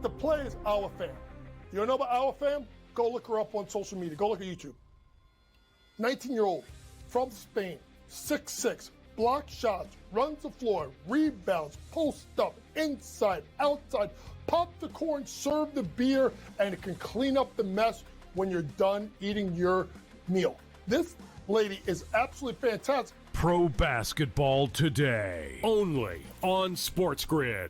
the play is our fam. You don't know about our fam? Go look her up on social media. Go look at YouTube. 19-year-old from Spain, 6'6", block shots, runs the floor, rebounds, post up, inside, outside, pop the corn, serve the beer, and it can clean up the mess when you're done eating your meal. This lady is absolutely fantastic. Pro basketball today, only on SportsGrid.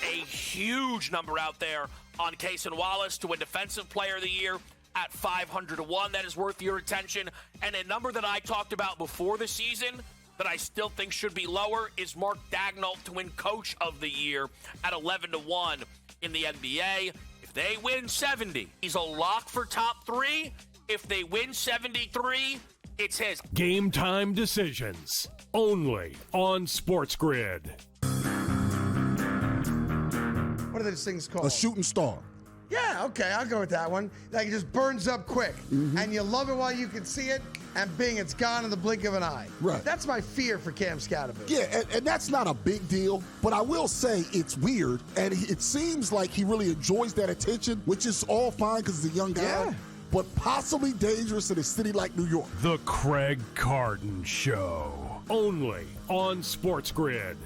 A huge number out there on Cason Wallace to win Defensive Player of the Year at 500-1. That is worth your attention. And a number that I talked about before the season that I still think should be lower is Mark Daigneault to win Coach of the Year at 11-1 in the NBA. If they win 70, he's a lock for top 3. If they win 73, it's his. Game time decisions, only on SportsGrid. What are those things called? A shooting star. Yeah, okay, I'll go with that one. Like it just burns up quick, and you love it while you can see it, and bing, it's gone in the blink of an eye. Right. That's my fear for Cam Scatterby. Yeah, and that's not a big deal, but I will say it's weird, and it seems like he really enjoys that attention, which is all fine because he's a young guy. Yeah. But possibly dangerous in a city like New York. The Craig Carton Show, only on SportsGrid.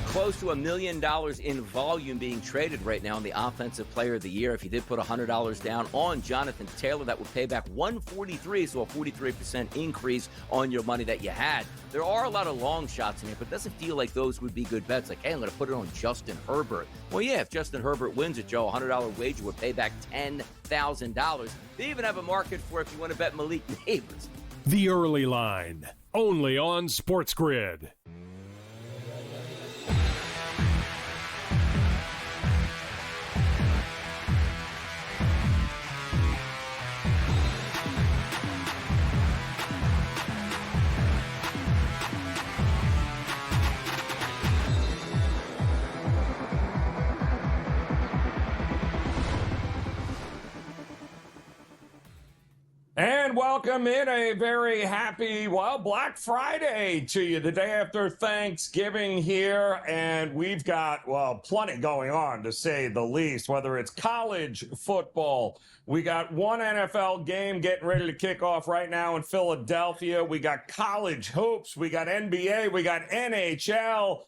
Close to $1 million in volume being traded right now in the Offensive Player of the Year. If you did put $100 down on Jonathan Taylor, that would pay back $143, so a 43% increase on your money that you had. There are a lot of long shots in here, but it doesn't feel like those would be good bets. Like, hey, I'm going to put it on Justin Herbert. Well, yeah, if Justin Herbert wins it, Joe, a $100 wager would pay back $10,000. They even have a market for if you want to bet Malik Neighbors. The Early Line, only on SportsGrid. And welcome in a very happy, Black Friday to you, the day after Thanksgiving here. And we've got, plenty going on, to say the least, whether it's college football. We got one NFL game getting ready to kick off right now in Philadelphia. We got college hoops. We got NBA. We got NHL.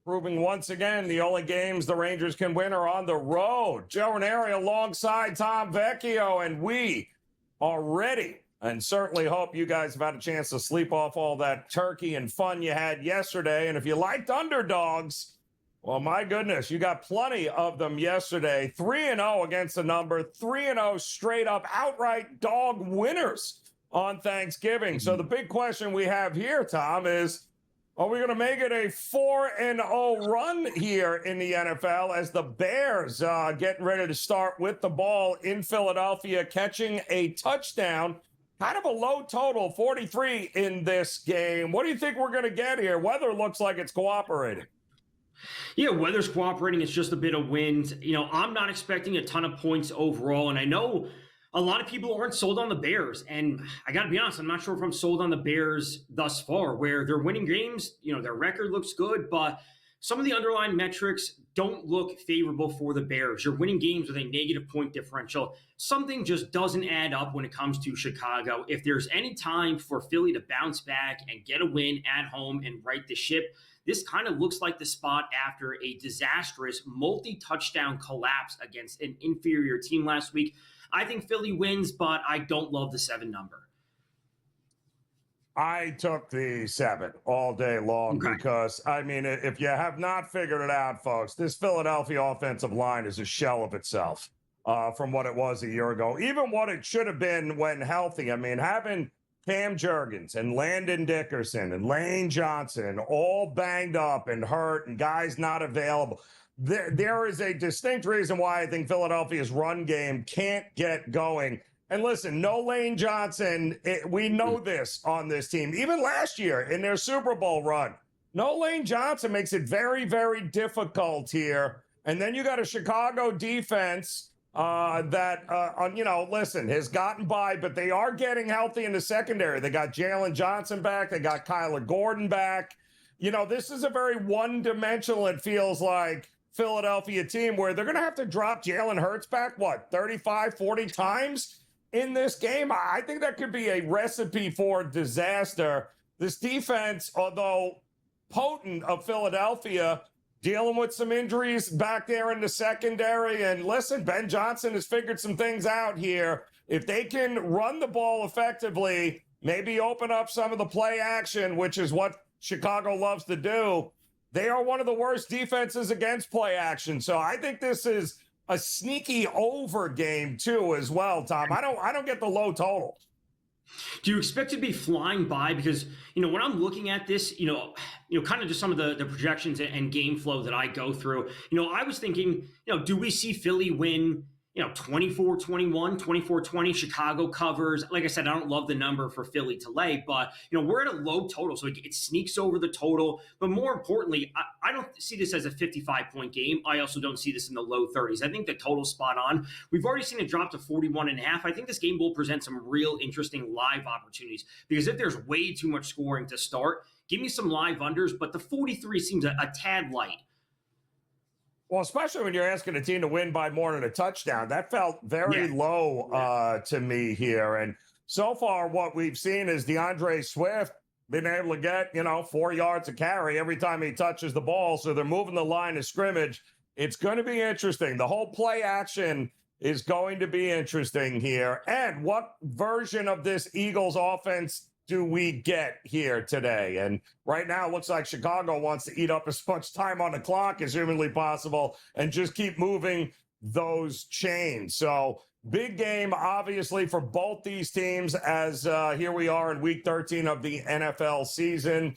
Proving once again the only games the Rangers can win are on the road. Joe Raineri alongside Tom Vecchio, and we are ready, and certainly hope you guys have had a chance to sleep off all that turkey and fun you had yesterday. And if you liked underdogs, well, my goodness, you got plenty of them yesterday. 3-0 against the number, 3-0 straight up outright dog winners on Thanksgiving. So the big question we have here, Tom, is, are we going to make it a 4-0 run here in the NFL as the Bears getting ready to start with the ball in Philadelphia, catching a touchdown? Kind of a low total, 43 in this game. What do you think we're going to get here? Weather looks like it's cooperating. Yeah, weather's cooperating. It's just a bit of wind. I'm not expecting a ton of points overall, and I know a lot of people aren't sold on the Bears, and I got to be honest, I'm not sure if I'm sold on the Bears thus far, where they're winning games. Their record looks good, but some of the underlying metrics don't look favorable for the Bears. You're winning games with a negative point differential. Something just doesn't add up when it comes to Chicago. If there's any time for Philly to bounce back and get a win at home and right the ship, this kind of looks like the spot after a disastrous multi-touchdown collapse against an inferior team last week. I think Philly wins, but I don't love the 7 number. I took the 7 all day long because, if you have not figured it out, folks, this Philadelphia offensive line is a shell of itself from what it was a year ago. Even what it should have been when healthy. Having Cam Jurgens and Landon Dickerson and Lane Johnson all banged up and hurt and guys not available. There is a distinct reason why I think Philadelphia's run game can't get going. And listen, no Lane Johnson, we know this on this team. Even last year in their Super Bowl run, no Lane Johnson makes it very, very difficult here. And then you got a Chicago defense listen, has gotten by, but they are getting healthy in the secondary. They got Jalen Johnson back. They got Kyler Gordon back. this is a very one-dimensional, it feels like, Philadelphia team where they're going to have to drop Jalen Hurts back, 35, 40 times in this game? I think that could be a recipe for disaster. This defense, although potent of Philadelphia, dealing with some injuries back there in the secondary. And listen, Ben Johnson has figured some things out here. If they can run the ball effectively, maybe open up some of the play action, which is what Chicago loves to do, they are one of the worst defenses against play action. So I think this is a sneaky over game too as well, Tom. I don't get the low total. Do you expect to be flying by? Because, when I'm looking at this, kind of just some of the projections and game flow that I go through, I was thinking, do we see Philly win, 24-21, 24-20, Chicago covers? Like I said, I don't love the number for Philly to lay, but, we're at a low total, so it sneaks over the total. But more importantly, I don't see this as a 55-point game. I also don't see this in the low 30s. I think the total's spot on. We've already seen it drop to 41.5. I think this game will present some real interesting live opportunities, because if there's way too much scoring to start, give me some live unders, but the 43 seems a tad light. Well, especially when you're asking a team to win by more than a touchdown. That felt very low to me here. And so far, what we've seen is DeAndre Swift been able to get, 4 yards a carry every time he touches the ball. So they're moving the line of scrimmage. It's going to be interesting. The whole play action is going to be interesting here. And what version of this Eagles offense do we get here today? And right now it looks like Chicago wants to eat up as much time on the clock as humanly possible and just keep moving those chains. So big game, obviously, for both these teams as here we are in week 13 of the NFL season.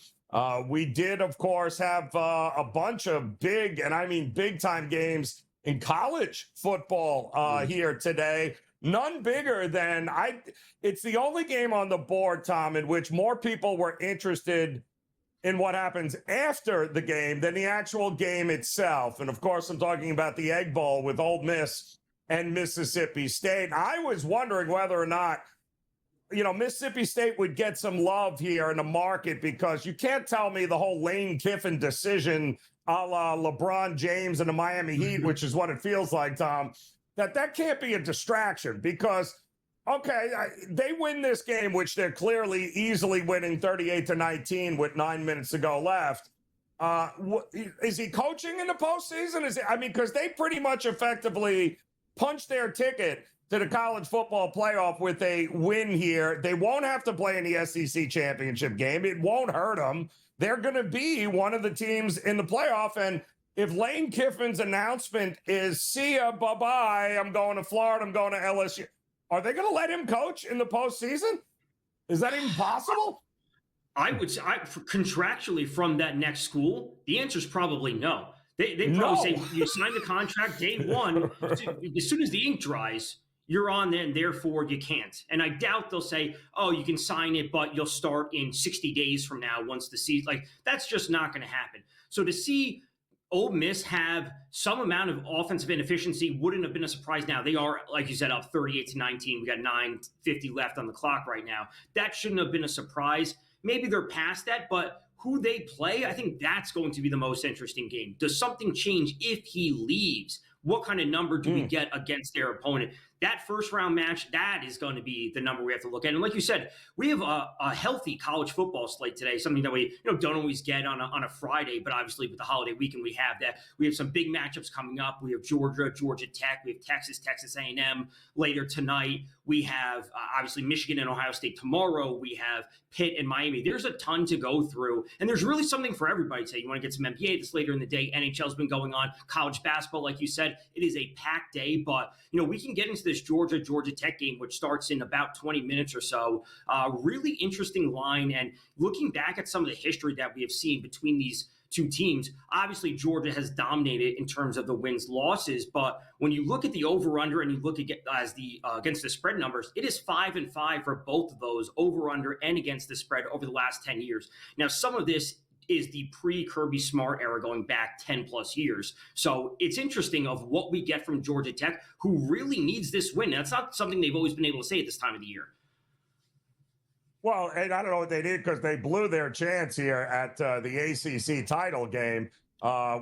We did, of course, have a bunch of big, and I mean big-time games in college football here today. None bigger than it's the only game on the board, Tom, in which more people were interested in what happens after the game than the actual game itself. And of course, I'm talking about the Egg Bowl with Ole Miss and Mississippi State. I was wondering whether or not, Mississippi State would get some love here in the market, because you can't tell me the whole Lane Kiffin decision a la LeBron James and the Miami Heat, which is what it feels like, Tom, that can't be a distraction, because, they win this game, which they're clearly easily winning 38-19 with 9 minutes to go left. Is he coaching in the postseason? Because they pretty much effectively punched their ticket to the college football playoff with a win here. They won't have to play in the SEC championship game. It won't hurt them. They're going to be one of the teams in the playoff. And if Lane Kiffin's announcement is, see ya, bye-bye, I'm going to Florida, I'm going to LSU, are they going to let him coach in the postseason? Is that even possible? I would say, contractually from that next school, the answer is probably no. They probably say, you sign the contract day one, as soon as the ink dries, you're on there, and therefore you can't. And I doubt they'll say, oh, you can sign it, but you'll start in 60 days from now once the season. That's just not going to happen. So to see Ole Miss have some amount of offensive inefficiency wouldn't have been a surprise. Now they are, like you said, up 38-19. We got 9:50 left on the clock right now. That shouldn't have been a surprise. Maybe they're past that, but who they play, I think that's going to be the most interesting game. Does something change if he leaves? What kind of number do we get against their opponent? That first round match, that is going to be the number we have to look at. And like you said, we have a healthy college football slate today, something that we don't always get on a Friday, but obviously with the holiday weekend, we have that. We have some big matchups coming up. We have Georgia Tech. We have Texas A&M later tonight. We have obviously Michigan and Ohio State tomorrow. We have Pitt and Miami. There's a ton to go through, and there's really something for everybody today. You want to get some NBA this later in the day. NHL's been going on. College basketball, like you said, it is a packed day, but we can get into this Georgia Tech game, which starts in about 20 minutes or so. Really interesting line, and looking back at some of the history that we have seen between these two teams, obviously Georgia has dominated in terms of the wins losses, but when you look at the over-under and you look at against the spread numbers, it is 5-5 for both of those, over-under and against the spread over the last 10 years. Now, some of this is the pre-Kirby Smart era going back 10 plus years. So it's interesting of what we get from Georgia Tech, who really needs this win. That's not something they've always been able to say at this time of the year. Well, and I don't know what they did because they blew their chance here at the ACC title game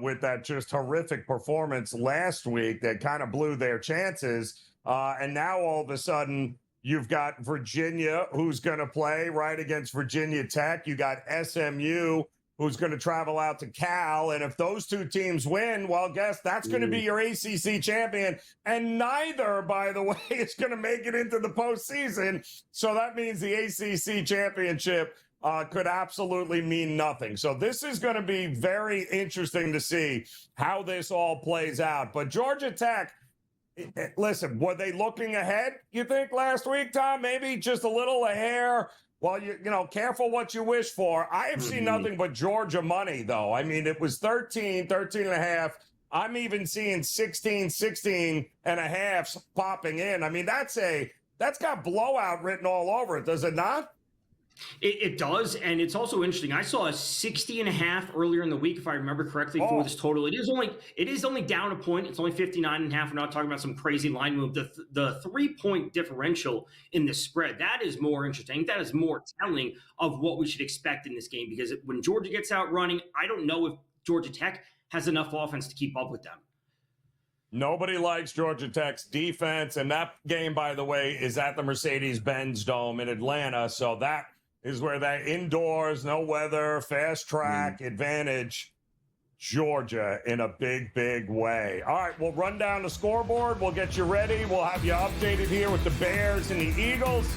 with that just horrific performance last week that kind of blew their chances. And now all of a sudden, you've got Virginia, who's going to play right against Virginia Tech. You got SMU, who's going to travel out to Cal. And if those two teams win, well, guess that's going to be your ACC champion. And neither, by the way, is going to make it into the postseason. So that means the ACC championship could absolutely mean nothing. So this is going to be very interesting to see how this all plays out. But Georgia Tech, listen, were they looking ahead, you think, last week, Tom? Maybe just a little a hair. Well, you know, careful what you wish for. I have seen nothing but Georgia money, though. I mean, it was 13 and a half. I'm even seeing 16 and a half popping in. I mean, that's got blowout written all over it, does it not? It does, and it's also interesting. I saw a 60.5 earlier in the week, if I remember correctly, for this total. It is only down a point. It's only 59.5. We're not talking about some crazy line move. The 3-point differential in the spread, that is more interesting. That is more telling of what we should expect in this game, because when Georgia gets out running, I don't know if Georgia Tech has enough offense to keep up with them. Nobody likes Georgia Tech's defense, and that game, by the way, is at the Mercedes-Benz Dome in Atlanta, so that is where that indoors, no weather, fast track advantage, Georgia in a big, big way. All right, we'll run down the scoreboard. We'll get you ready. We'll have you updated here with the Bears and the Eagles.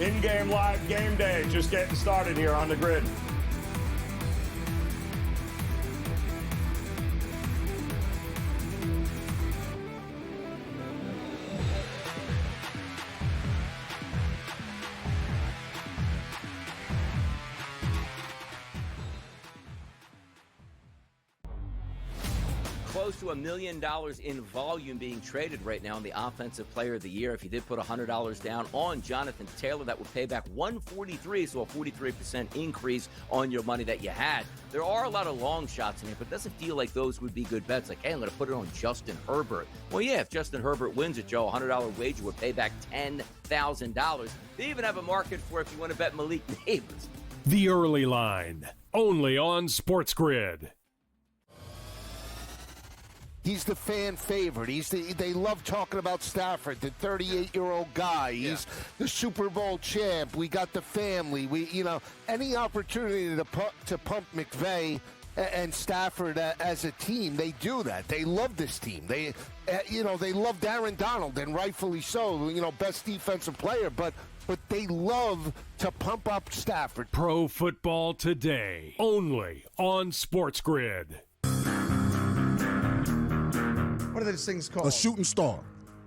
In-game live game day, just getting started here on the grid. Close to $1 million in volume being traded right now in the Offensive Player of the Year. If you did put $100 down on Jonathan Taylor, that would pay back $143, so a 43% increase on your money that you had. There are a lot of long shots in here, but it doesn't feel like those would be good bets. Like, hey, I'm going to put it on Justin Herbert. Well, yeah, if Justin Herbert wins it, Joe, a $100 wager would pay back $10,000. They even have a market for if you want to bet Malik Neighbors. The Early Line, only on SportsGrid. He's the fan favorite. They love talking about Stafford, the 38-year-old guy. He's the Super Bowl champ. We got the family. Any opportunity to pump McVay and Stafford as a team, they do that. They love this team. They loved Aaron Donald, and rightfully so. Best defensive player, but they love to pump up Stafford. Pro Football Today, only on SportsGrid. What are those things called? A shooting star.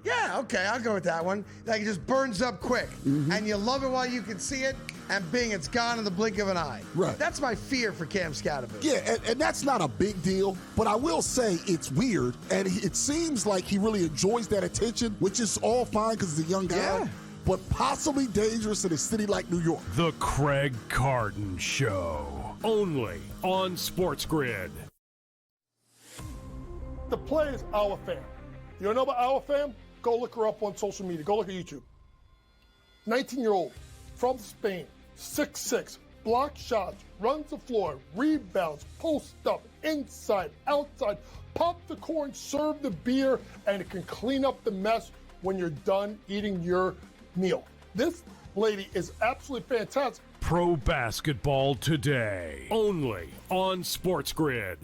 Yeah, okay, I'll go with that one. Like, it just burns up quick. And you love it while you can see it, and bing, it's gone in the blink of an eye. Right. That's my fear for Cam Scatterby. Yeah, and that's not a big deal, but I will say it's weird, and it seems like he really enjoys that attention, which is all fine because he's a young guy. Yeah. But possibly dangerous in a city like New York. The Craig Carton Show, only on SportsGrid. The play is our fam. You don't know about our fam? Go look her up on social media. Go look at YouTube. 19-year-old from Spain, 6'6", block shots, runs the floor, rebounds, post up, inside, outside, pop the corn, serve the beer, and it can clean up the mess when you're done eating your meal. This lady is absolutely fantastic. Pro Basketball Today, only on SportsGrid.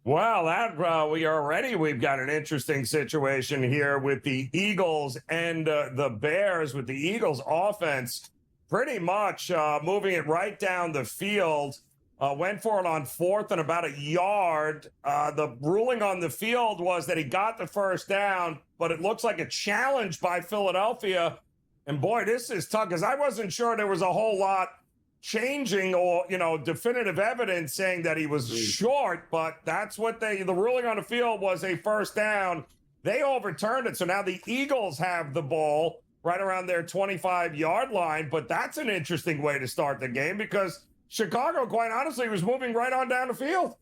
Well, we've got an interesting situation here with the Eagles and the Bears, with the Eagles offense pretty much moving it right down the field. Went for it on 4th and about a yard. The ruling on the field was that he got the first down, but it looks like a challenge by Philadelphia. And boy, this is tough because I wasn't sure there was a whole lot changing or, definitive evidence saying that he was short, but that's what the ruling on the field was a first down. They overturned it. So now the Eagles have the ball right around their 25-yard line. But that's an interesting way to start the game because Chicago, quite honestly, was moving right on down the field.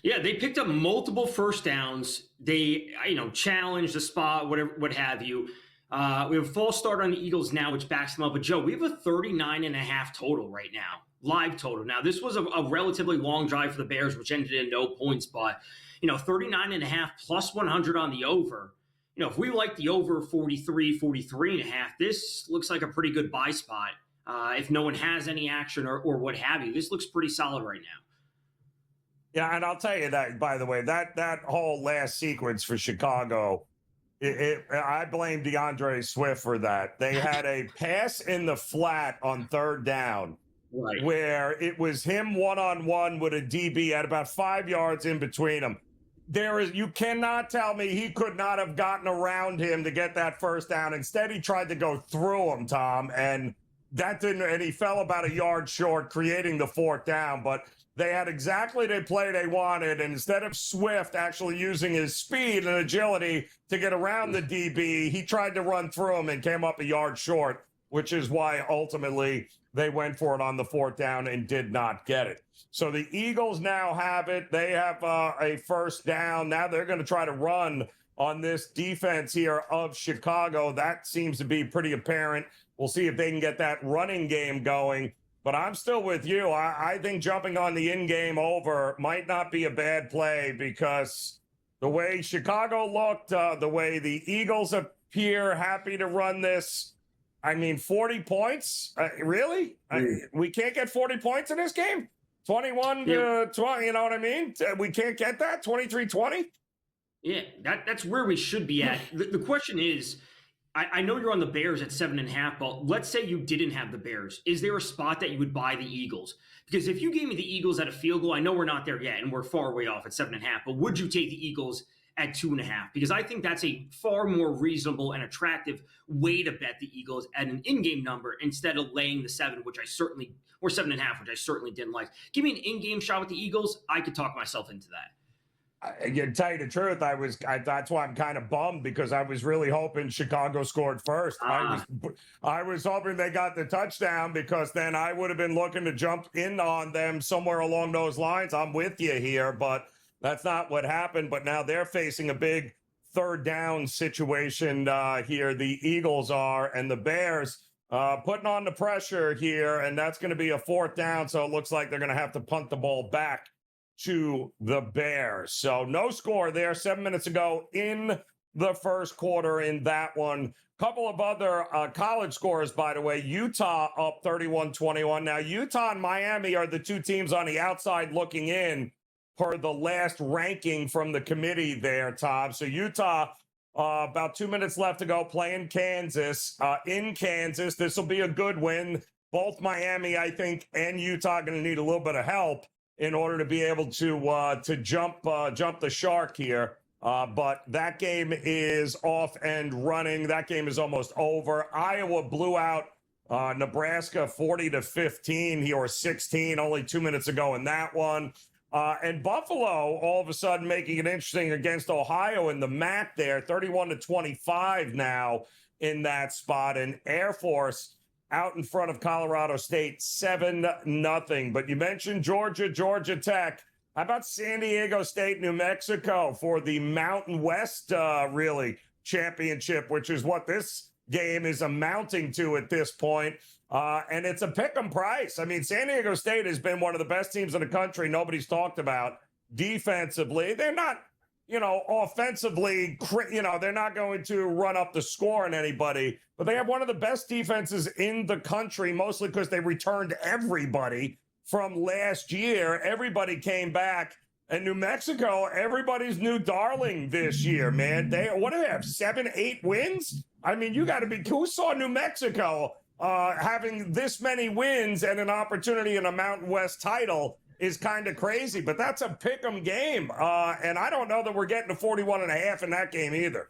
Yeah, they picked up multiple first downs. They, challenged the spot, whatever, what have you. We have a false start on the Eagles now, which backs them up. But, Joe, we have a 39.5 total right now, live total. Now, this was a relatively long drive for the Bears, which ended in no points. But, 39.5 plus 100 on the over. If we like the over 43.5, this looks like a pretty good buy spot. If no one has any action or what have you, this looks pretty solid right now. Yeah, and I'll tell you that, by the way, that whole last sequence for Chicago, I blame DeAndre Swift for that. They had a pass in the flat on third down where it was him one-on-one with a DB at about 5 yards in between them. You cannot tell me he could not have gotten around him to get that first down. Instead, he tried to go through him, Tom, and that didn't, and he fell about a yard short, creating the fourth down. But they had exactly the play they wanted, and instead of Swift actually using his speed and agility to get around the DB, he tried to run through him and came up a yard short, which is why ultimately they went for it on the fourth down and did not get it. So the Eagles now have it. They have a first down. Now they're going to try to run on this defense here of Chicago. That seems to be pretty apparent. We'll see if they can get that running game going. But I'm still with you. I think jumping on the in-game over might not be a bad play because the way Chicago looked, the way the Eagles appear happy to run this, 40 points? Really? We can't get 40 points in this game? 21 to 20, you know what I mean? We can't get that? 23-20? Yeah, that's where we should be at. The question is, I know you're on the Bears at 7.5, but let's say you didn't have the Bears. Is there a spot that you would buy the Eagles? Because if you gave me the Eagles at a field goal, I know we're not there yet, and we're far way off at 7.5, but would you take the Eagles at 2.5? Because I think that's a far more reasonable and attractive way to bet the Eagles at an in-game number instead of laying the 7, or 7.5, which I certainly didn't like. Give me an in-game shot with the Eagles. I could talk myself into that. I can tell you the truth. That's why I'm kind of bummed because I was really hoping Chicago scored first. I was hoping they got the touchdown because then I would have been looking to jump in on them somewhere along those lines. I'm with you here, but that's not what happened. But now they're facing a big third down situation here. The Eagles are, and the Bears putting on the pressure here, and that's going to be a fourth down. So it looks like they're going to have to punt the ball back to the Bears. So no score there 7 minutes ago in the first quarter in that one. Couple of other college scores, by the way. Utah up 31-21. Now, Utah and Miami are the two teams on the outside looking in per the last ranking from the committee there, Tom. So Utah, about 2 minutes left to go, playing Kansas. In Kansas, this will be a good win. Both Miami, I think, and Utah are going to need a little bit of help in order to be able to jump the shark here. But that game is off and running. That game is almost over. Iowa blew out Nebraska 40-15 or 16 only 2 minutes ago in that one. And Buffalo all of a sudden making it interesting against Ohio in the MAC there, 31-25 now in that spot. And Air Force out in front of Colorado State, 7-0. But you mentioned Georgia Tech. How about San Diego State, New Mexico for the Mountain West, championship, which is what this game is amounting to at this point. And it's a pick'em price. San Diego State has been one of the best teams in the country. Nobody's talked about defensively. They're not, offensively, they're not going to run up the score on anybody, but they have one of the best defenses in the country, mostly because they returned everybody from last year. Everybody came back. And New Mexico, everybody's new darling this year, man. What do they have, 7-8 wins? You got to be, who saw New Mexico having this many wins and an opportunity in a Mountain West title is kind of crazy, but that's a pick'em game. And I don't know that we're getting to 41.5 in that game either.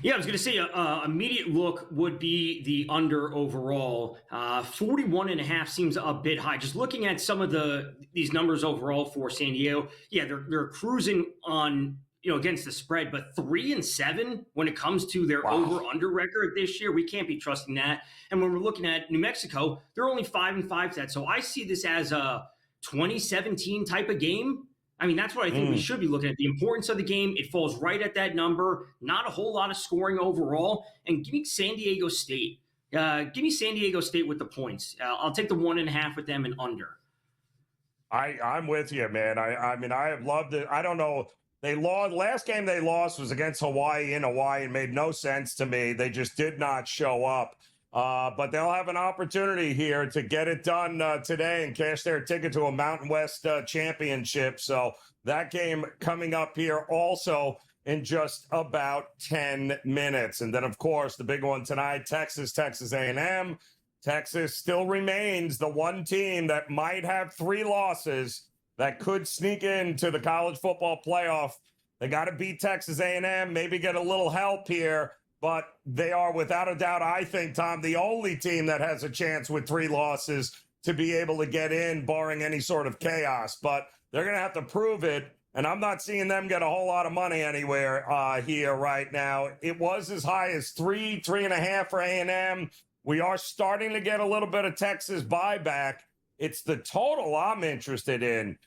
Yeah, I was going to say immediate look would be the under overall. 41.5 seems a bit high. Just looking at some of these numbers overall for San Diego, yeah, they're cruising on against the spread, but 3-7 when it comes to their over/under record this year. We can't be trusting that. And when we're looking at New Mexico, they're only 5-5 to that. So I see this as a 2017 type of game. I mean, that's what I think we should be looking at. The importance of the game, it falls right at that number. Not a whole lot of scoring overall. And give me San Diego State. Give me San Diego State with the points. I'll take the 1.5 with them and under. I'm with you, man. I mean, I have loved it. I don't know. They lost. Last game they lost was against Hawaii in Hawaii. It made no sense to me. They just did not show up. But they'll have an opportunity here to get it done today and cash their ticket to a Mountain West championship. So that game coming up here also in just about 10 minutes. And then, of course, the big one tonight, Texas A&M. Texas still remains the one team that might have 3 losses that could sneak into the college football playoff. They got to beat Texas A&M, maybe get a little help here, but they are without a doubt, I think, Tom, the only team that has a chance with 3 losses to be able to get in, barring any sort of chaos. But they're going to have to prove it, and I'm not seeing them get a whole lot of money anywhere here right now. It was as high as 3.5 for A&M. We are starting to get a little bit of Texas buyback. It's the total I'm interested in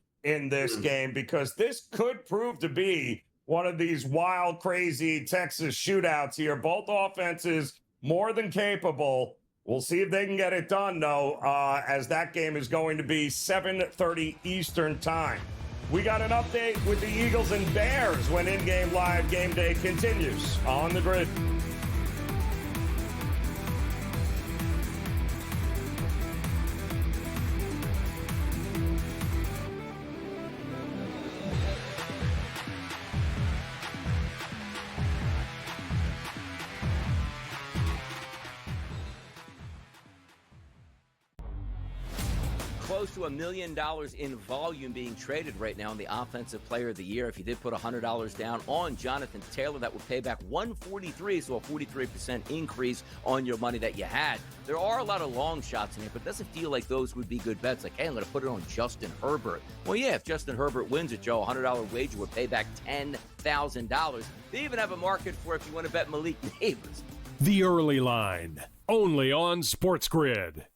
this game, because this could prove to be one of these wild, crazy Texas shootouts here. Both offenses more than capable. We'll see if they can get it done, though, as that game is going to be 7:30 Eastern time. We got an update with the Eagles and Bears when in-game live game day continues on the grid. Close to $1 million in volume being traded right now in the Offensive Player of the Year. If you did put $100 down on Jonathan Taylor, that would pay back $143, so a 43% increase on your money that you had. There are a lot of long shots in here, but it doesn't feel like those would be good bets. Like, hey, I'm going to put it on Justin Herbert. Well, yeah, if Justin Herbert wins it, Joe, a $100 wager would pay back $10,000. They even have a market for if you want to bet Malik Neighbors. The Early Line, only on SportsGrid.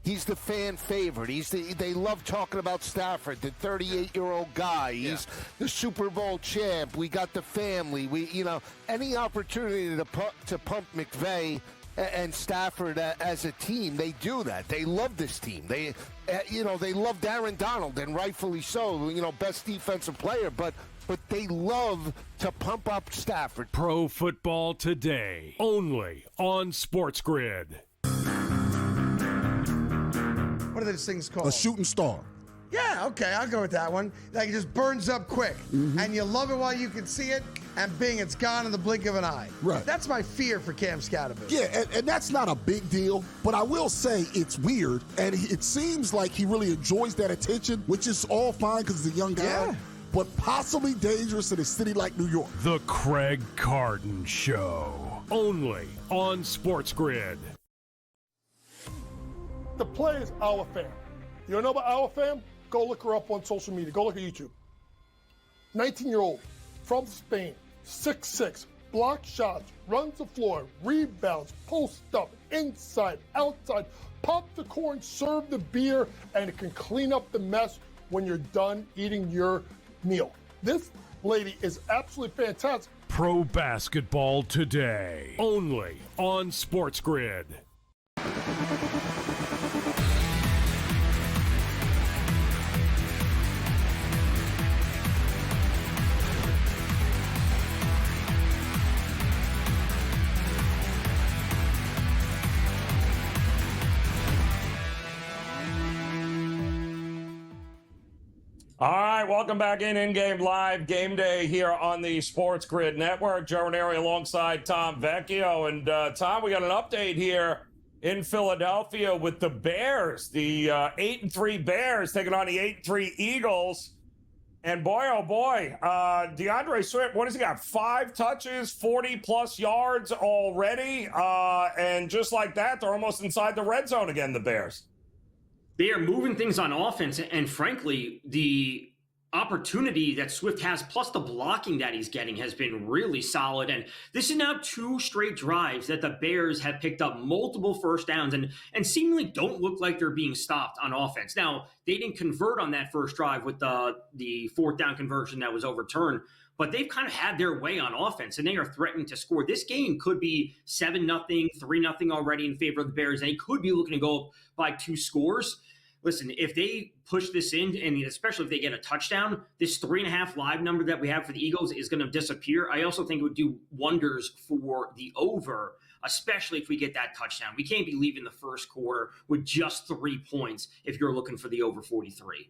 He's the fan favorite. They love talking about Stafford, the 38-year-old guy. He's the Super Bowl champ. We got the family. Any opportunity to pump McVay and Stafford as a team, they do that. They love this team. They love Aaron Donald, and rightfully so. Best defensive player, but they love to pump up Stafford. Pro Football Today, only on SportsGrid. What are those things called? A shooting star. Yeah, okay, I'll go with that one. Like, it just burns up quick, and you love it while you can see it, and bing, it's gone in the blink of an eye. Right. That's my fear for Cam Scatterby. Yeah, and that's not a big deal, but I will say it's weird, and it seems like he really enjoys that attention, which is all fine because he's a young guy. Yeah. But possibly dangerous in a city like New York. The Craig Carton Show, only on SportsGrid. The play is our fam. You don't know about our fam? Go look her up on social media. Go look at YouTube. 19-year-old from Spain, 6'6", block shots, runs the floor, rebounds, post up, inside, outside, pop the corn, serve the beer, and it can clean up the mess when you're done eating your meal. This lady is absolutely fantastic. Pro Basketball Today, only on SportsGrid. All right, welcome back in-game live game day here on the SportsGrid Network. Joe Raineri alongside Tom Vecchio. And Tom, we got an update here in Philadelphia with the Bears. The 8-3 Bears taking on the 8-3 Eagles. And boy, oh boy, DeAndre Swift, what has he got? 5 touches, 40-plus yards already. And just like that, they're almost inside the red zone again, the Bears. They are moving things on offense, and frankly, the opportunity that Swift has, plus the blocking that he's getting, has been really solid. And this is now 2 straight drives that the Bears have picked up multiple first downs and seemingly don't look like they're being stopped on offense. Now, they didn't convert on that first drive with the 4th down conversion that was overturned, but they've kind of had their way on offense, and they are threatening to score. This game could be 7-0, 3-0 already in favor of the Bears, and they could be looking to go up by 2 scores. Listen, if they push this in, and especially if they get a touchdown, this 3.5 live number that we have for the Eagles is going to disappear. I also think it would do wonders for the over, especially if we get that touchdown. We can't be leaving the first quarter with just 3 points if you're looking for the over 43.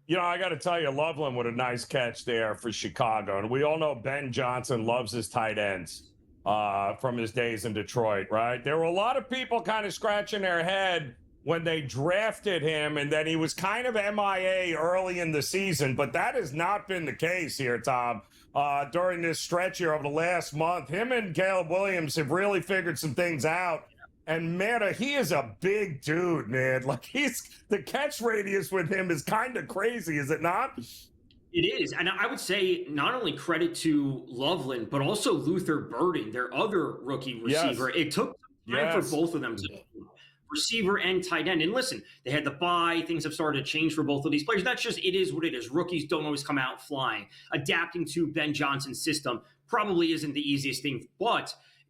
You know, I got to tell you, Loveland with a nice catch there for Chicago. And we all know Ben Johnson loves his tight ends from his days in Detroit, right? There were a lot of people kind of scratching their head when they drafted him, and then he was kind of MIA early in the season, but that has not been the case here, Tom. During this stretch here over the last month, him and Caleb Williams have really figured some things out. And man, he is a big dude, man. Like the catch radius with him is kind of crazy, is it not? It is. And I would say not only credit to Loveland, but also Luther Burden, their other rookie receiver. Yes. It took time for both of them to receiver and tight end. And listen, they had the bye. Things have started to change for both of these players. That's just, it is what it is. Rookies don't always come out flying. Adapting to Ben Johnson's system probably isn't the easiest thing,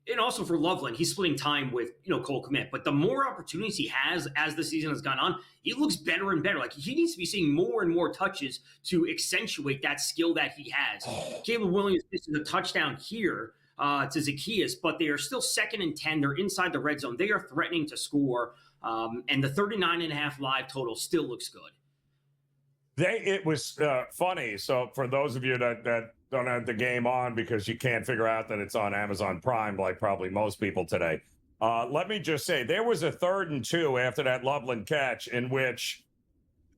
and also for Loveland, he's splitting time with, Cole Kmet. But the more opportunities he has as the season has gone on, he looks better and better. Like, he needs to be seeing more and more touches to accentuate that skill that he has. Caleb Williams missing a touchdown here to Zacchaeus, but they are still 2nd and 10. They're inside the red zone. They are threatening to score, and the 39.5 live total still looks good. It was funny. So for those of you that don't have the game on because you can't figure out that it's on Amazon Prime, like probably most people today, let me just say there was a 3rd and 2 after that Loveland catch in which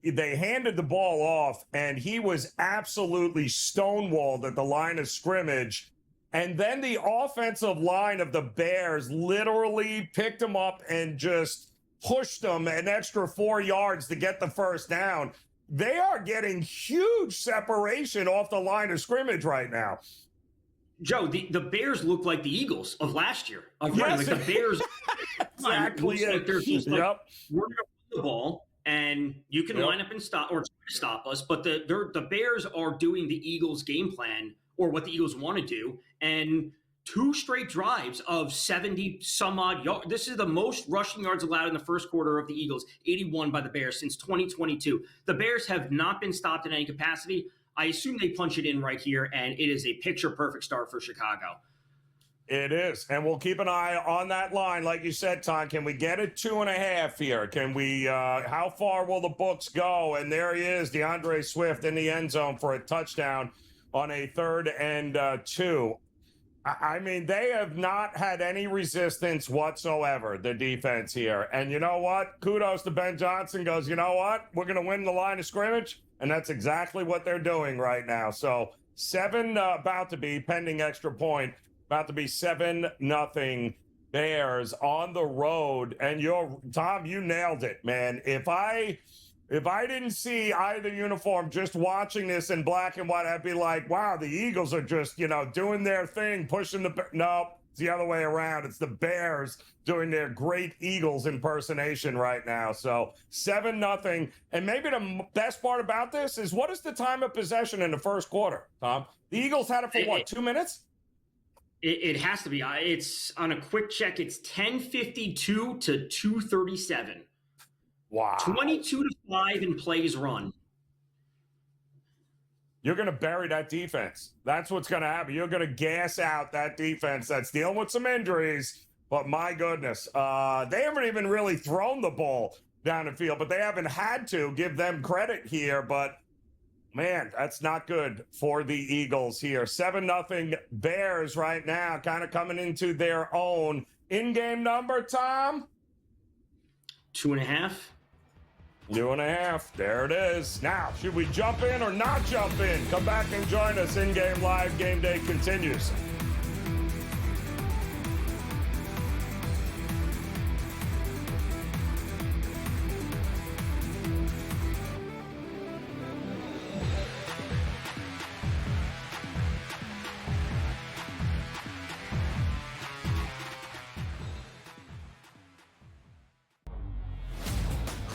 they handed the ball off, and he was absolutely stonewalled at the line of scrimmage. And then the offensive line of the Bears literally picked him up and just pushed him an extra 4 yards to get the first down. They are getting huge separation off the line of scrimmage right now. Joe, the Bears look like the Eagles of last year. Yes. Like the Bears exactly. Like they're just we're going to run the ball, and you can line up and stop or try to stop us. But the Bears are doing the Eagles' game plan, or what the Eagles want to do, and 2 straight drives of 70 some odd yards. This is the most rushing yards allowed in the first quarter of the Eagles, 81 by the Bears since 2022. The Bears have not been stopped in any capacity. I assume they punch it in right here, and it is a picture-perfect start for Chicago. It is, and we'll keep an eye on that line. Like you said, Tom, can we get it 2.5 here? Can we, how far will the books go? And there he is, DeAndre Swift in the end zone for a touchdown on a 3rd and 2. I mean, they have not had any resistance whatsoever, the defense here. And you know what? Kudos to Ben Johnson. Goes, you know what? We're going to win the line of scrimmage. And that's exactly what they're doing right now. So 7 about to be, pending extra point, about to be 7-0 Bears on the road. And Tom, you nailed it, man. If I didn't see either uniform just watching this in black and white, I'd be like, wow, the Eagles are just, doing their thing, pushing no, it's the other way around. It's the Bears doing their great Eagles impersonation right now. So 7-0. And maybe the best part about this is, what is the time of possession in the first quarter, Tom? The Eagles had it for 2 minutes? It has to be. It's on a quick check. It's 10:52 to 2:37. Wow. 22-5 in plays run. You're going to bury that defense. That's what's going to happen. You're going to gas out that defense that's dealing with some injuries. But my goodness, they haven't even really thrown the ball down the field, but they haven't had to. Give them credit here. But, man, that's not good for the Eagles here. 7-0 Bears right now, kind of coming into their own. In-game number, Tom? 2.5. 2.5. There it is. Now, should we jump in or not jump in? Come back and join us. In-game live game day continues.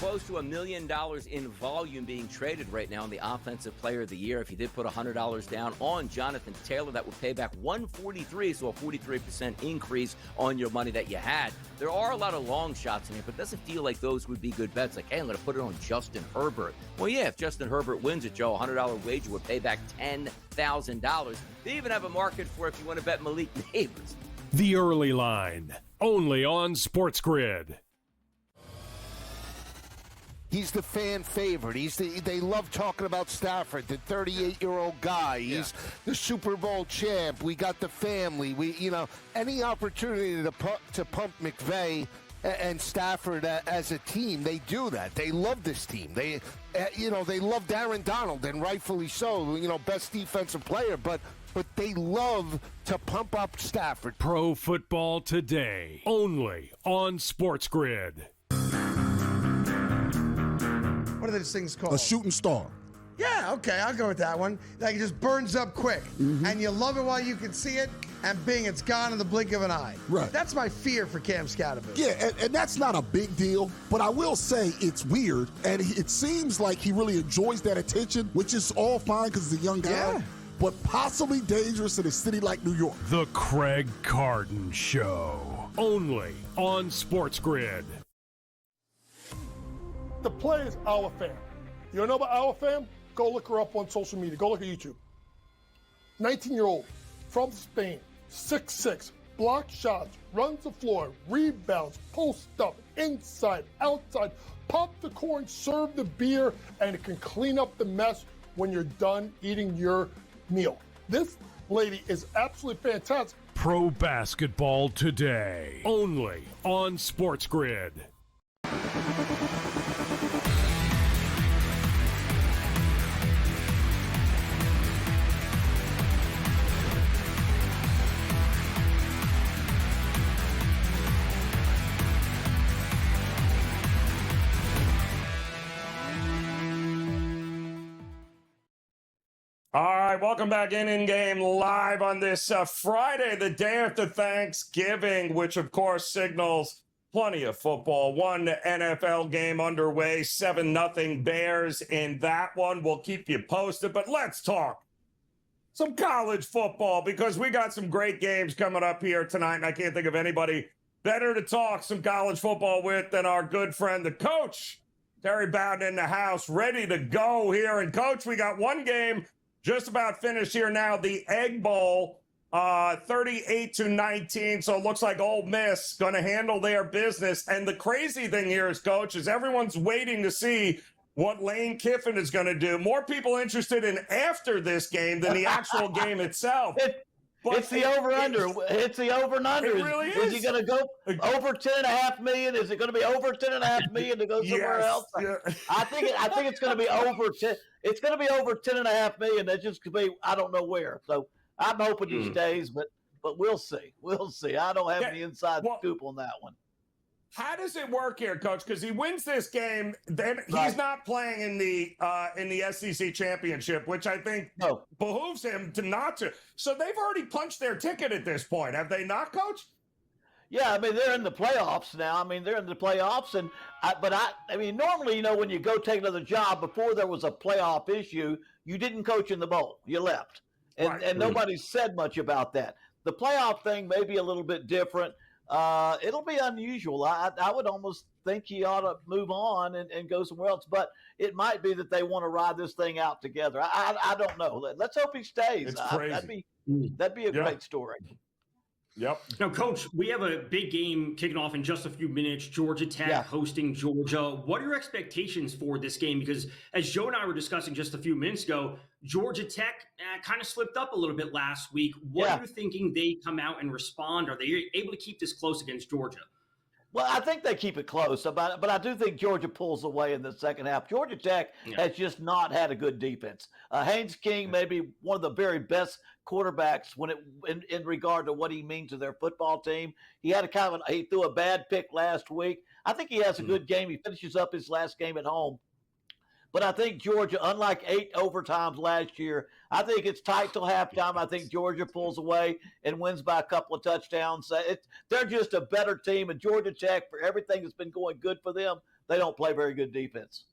close to $1 million in volume being traded right now on the Offensive Player of the Year. If you did put $100 down on Jonathan Taylor, that would pay back $143, so a 43% increase on your money that you had. There are a lot of long shots in here, but it doesn't feel like those would be good bets. Like, hey, I'm going to put it on Justin Herbert. Well, yeah, if Justin Herbert wins it, Joe, a $100 wager would pay back $10,000. They even have a market for if you want to bet Malik Neighbors. The Early Line, only on SportsGrid. He's the fan favorite. They love talking about Stafford, the 38-year-old guy. He's the Super Bowl champ. We got the family. Any opportunity to pump McVay and Stafford as a team, they do that. They love this team. They loved Aaron Donald, and rightfully so. Best defensive player, but they love to pump up Stafford. Pro Football Today, only on SportsGrid. What are those things called? A shooting star. Yeah, okay, I'll go with that one. Like it just burns up quick. And you love it while you can see it, and bing, it's gone in the blink of an eye. Right. That's my fear for Cam Scatterby. Yeah, and that's not a big deal, but I will say it's weird, and it seems like he really enjoys that attention, which is all fine because he's a young guy. Yeah. But possibly dangerous in a city like New York. The Craig Carton Show, only on SportsGrid. The play is our fam. You don't know about our fam? Go look her up on social media. Go look at YouTube. 19-year-old from Spain, 6'6", block shots, runs the floor, rebounds, post up, inside, outside, pop the corn, serve the beer, and it can clean up the mess when you're done eating your meal. This lady is absolutely fantastic. Pro Basketball Today, only on SportsGrid. All right, welcome back in game live on this Friday, the day after Thanksgiving, which of course signals plenty of football. One NFL game underway, 7-0 Bears in that one. We'll keep you posted, but let's talk some college football because we got some great games coming up here tonight, and I can't think of anybody better to talk some college football with than our good friend, the coach, Terry Bowden in the house, ready to go here. And Coach, we got one game just about finished here now, the Egg Bowl, 38-19. So it looks like Ole Miss going to handle their business. And the crazy thing here is, Coach, is everyone's waiting to see what Lane Kiffin is going to do. More people interested in after this game than the actual game itself. It's the over-under. It's the over-under. It really is. Is he going to go over 10.5 million? Is it going to be over 10.5 million to go somewhere else? Yeah. I think it's going to be over 10. It's going to be over 10.5 million. That's just going to be I don't know where. So I'm hoping he stays, but we'll see. We'll see. I don't have any inside scoop on that one. How does it work here, Coach? Because he wins this game, then he's not playing in the SEC championship, which I think behooves him to not to. So they've already punched their ticket at this point, have they not, Coach? Yeah, I mean they're in the playoffs now. They're in the playoffs, and normally, when you go take another job before there was a playoff issue, you didn't coach in the bowl, you left, and nobody said much about that. The playoff thing may be a little bit different. It'll be unusual. I would almost think he ought to move on and go somewhere else, but it might be that they want to ride this thing out together. I don't know. Let's hope he stays. It's crazy. That'd be a great story. Yep. Now, Coach, we have a big game kicking off in just a few minutes. Georgia Tech hosting Georgia. What are your expectations for this game? Because as Joe and I were discussing just a few minutes ago, Georgia Tech kind of slipped up a little bit last week. What are you thinking they come out and respond? Are they able to keep this close against Georgia? Well, I think they keep it close, but I do think Georgia pulls away in the second half. Georgia Tech has just not had a good defense. Haynes King may be one of the very best quarterbacks in regard to what he means to their football team. He had he threw a bad pick last week. I think he has a good game. He finishes up his last game at home. But I think Georgia, unlike 8 overtimes last year, I think it's tight till halftime. I think Georgia pulls away and wins by a couple of touchdowns. They're just a better team, and Georgia Tech, for everything that's been going good for them they don't play very good defense.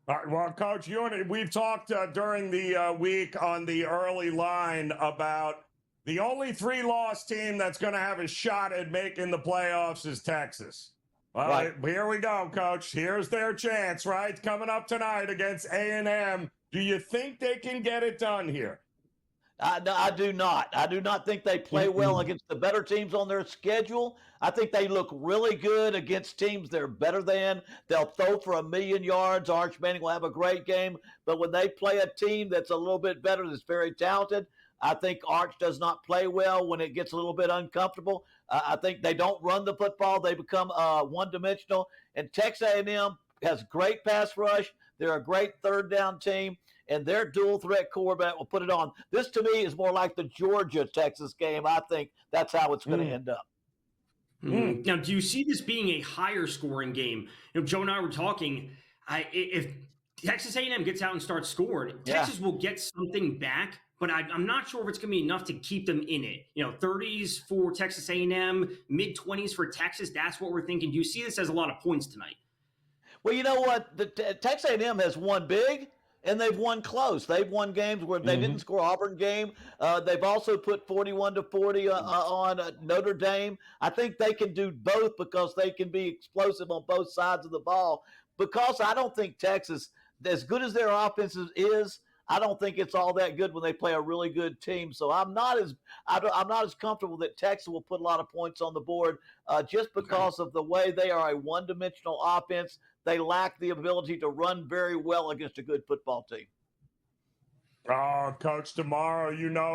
All right, well, Coach, we've talked during the week on the early line about the only 3-loss team that's going to have a shot at making the playoffs is Texas. Well, right. Here we go, Coach. Here's their chance, right? Coming up tonight against A&M. Do you think they can get it done here? I do not. I do not think they play well against the better teams on their schedule. I think they look really good against teams they're better than. They'll throw for 1,000,000 yards. Arch Manning will have a great game. But when they play a team that's a little bit better, that's very talented, I think Arch does not play well when it gets a little bit uncomfortable. I think they don't run the football. They become one-dimensional. And Texas A&M has great pass rush. They're a great third-down team. And their dual threat quarterback will put it on. This, to me, is more like the Georgia-Texas game. I think that's how it's going to end up. Now, do you see this being a higher scoring game? Joe and I were talking. If Texas A&M gets out and starts scoring, Texas will get something back, but I'm not sure if it's going to be enough to keep them in it. 30s for Texas A&M, mid-20s for Texas. That's what we're thinking. Do you see this as a lot of points tonight? Well, you know what? Texas A&M has won big. And they've won close. They've won games where they didn't score Auburn game. They've also put 41-40 on Notre Dame. I think they can do both because they can be explosive on both sides of the ball. Because I don't think Texas, as good as their offense is, I don't think it's all that good when they play a really good team. So I'm not as comfortable that Texas will put a lot of points on the board just because of the way they are a one-dimensional offense. They lack the ability to run very well against a good football team. Oh, Coach, tomorrow,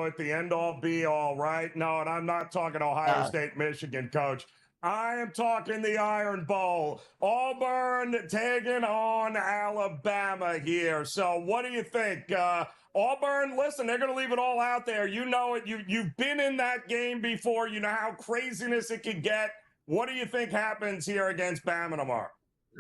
at the end-all, be-all, right? No, and I'm not talking Ohio State, Michigan, Coach. I am talking the Iron Bowl. Auburn taking on Alabama here. So what do you think? Auburn, listen, they're going to leave it all out there. You know it. You've been in that game before. You know how craziness it can get. What do you think happens here against Bama tomorrow?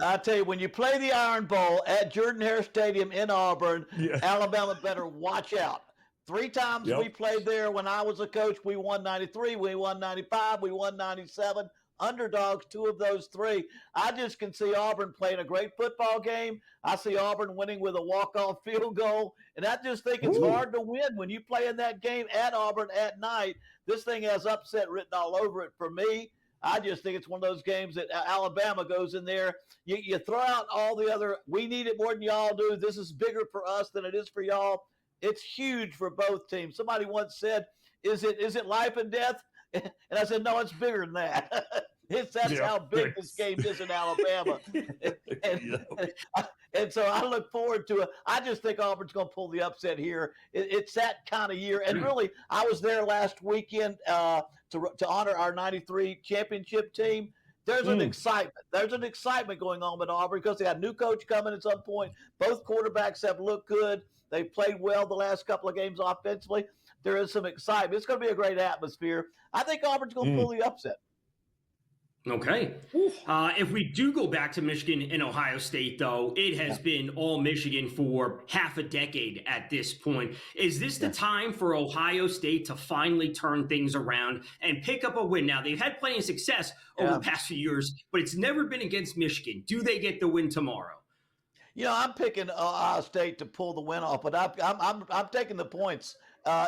I tell you, when you play the Iron Bowl at Jordan-Hare Stadium in Auburn, Alabama better watch out. 3 times we played there when I was a coach. We won 93, we won 95, we won 97. Underdogs, 2 of those 3. I just can see Auburn playing a great football game. I see Auburn winning with a walk-off field goal. And I just think it's hard to win when you play in that game at Auburn at night. This thing has upset written all over it for me. I just think it's one of those games that Alabama goes in there. You throw out all the other, we need it more than y'all do. This is bigger for us than it is for y'all. It's huge for both teams. Somebody once said, is it life and death? And I said, no, it's bigger than that. That's how big this game is in Alabama. And so I look forward to it. I just think Auburn's going to pull the upset here. It's that kind of year. And really, I was there last weekend to honor our 93 championship team. There's an excitement. There's an excitement going on with Auburn because they got a new coach coming at some point. Both quarterbacks have looked good. They've played well the last couple of games offensively. There is some excitement. It's going to be a great atmosphere. I think Auburn's going to pull the upset. Okay. If we do go back to Michigan and Ohio State, though, it has been all Michigan for half a decade at this point. Is this the time for Ohio State to finally turn things around and pick up a win? Now, they've had plenty of success over the past few years, but it's never been against Michigan. Do they get the win tomorrow? I'm picking Ohio State to pull the win off, but I'm taking the points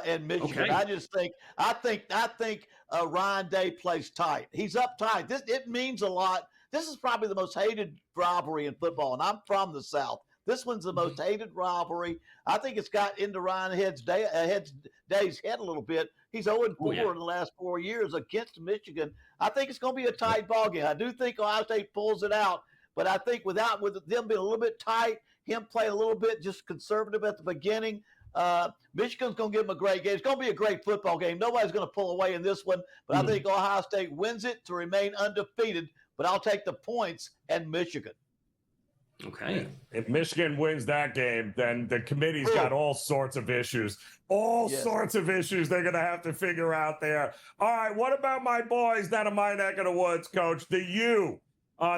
in Michigan. Okay. I think Ryan Day plays tight. He's uptight. It means a lot. This is probably the most hated rivalry in football, and I'm from the South. This one's the most hated rivalry. I think it's got into Ryan Day's head a little bit. He's 0-4 in the last 4 years against Michigan. I think it's going to be a tight ball game. I do think Ohio State pulls it out, but I think with them being a little bit tight, him playing a little bit just conservative at the beginning, Michigan's going to give them a great game. It's going to be a great football game. Nobody's going to pull away in this one, but I think Ohio State wins it to remain undefeated, but I'll take the points and Michigan. Okay. If Michigan wins that game, then the committee's got all sorts of issues. Sorts of issues they're going to have to figure out there. All right, what about my boys down in my neck of the woods, Coach? The U.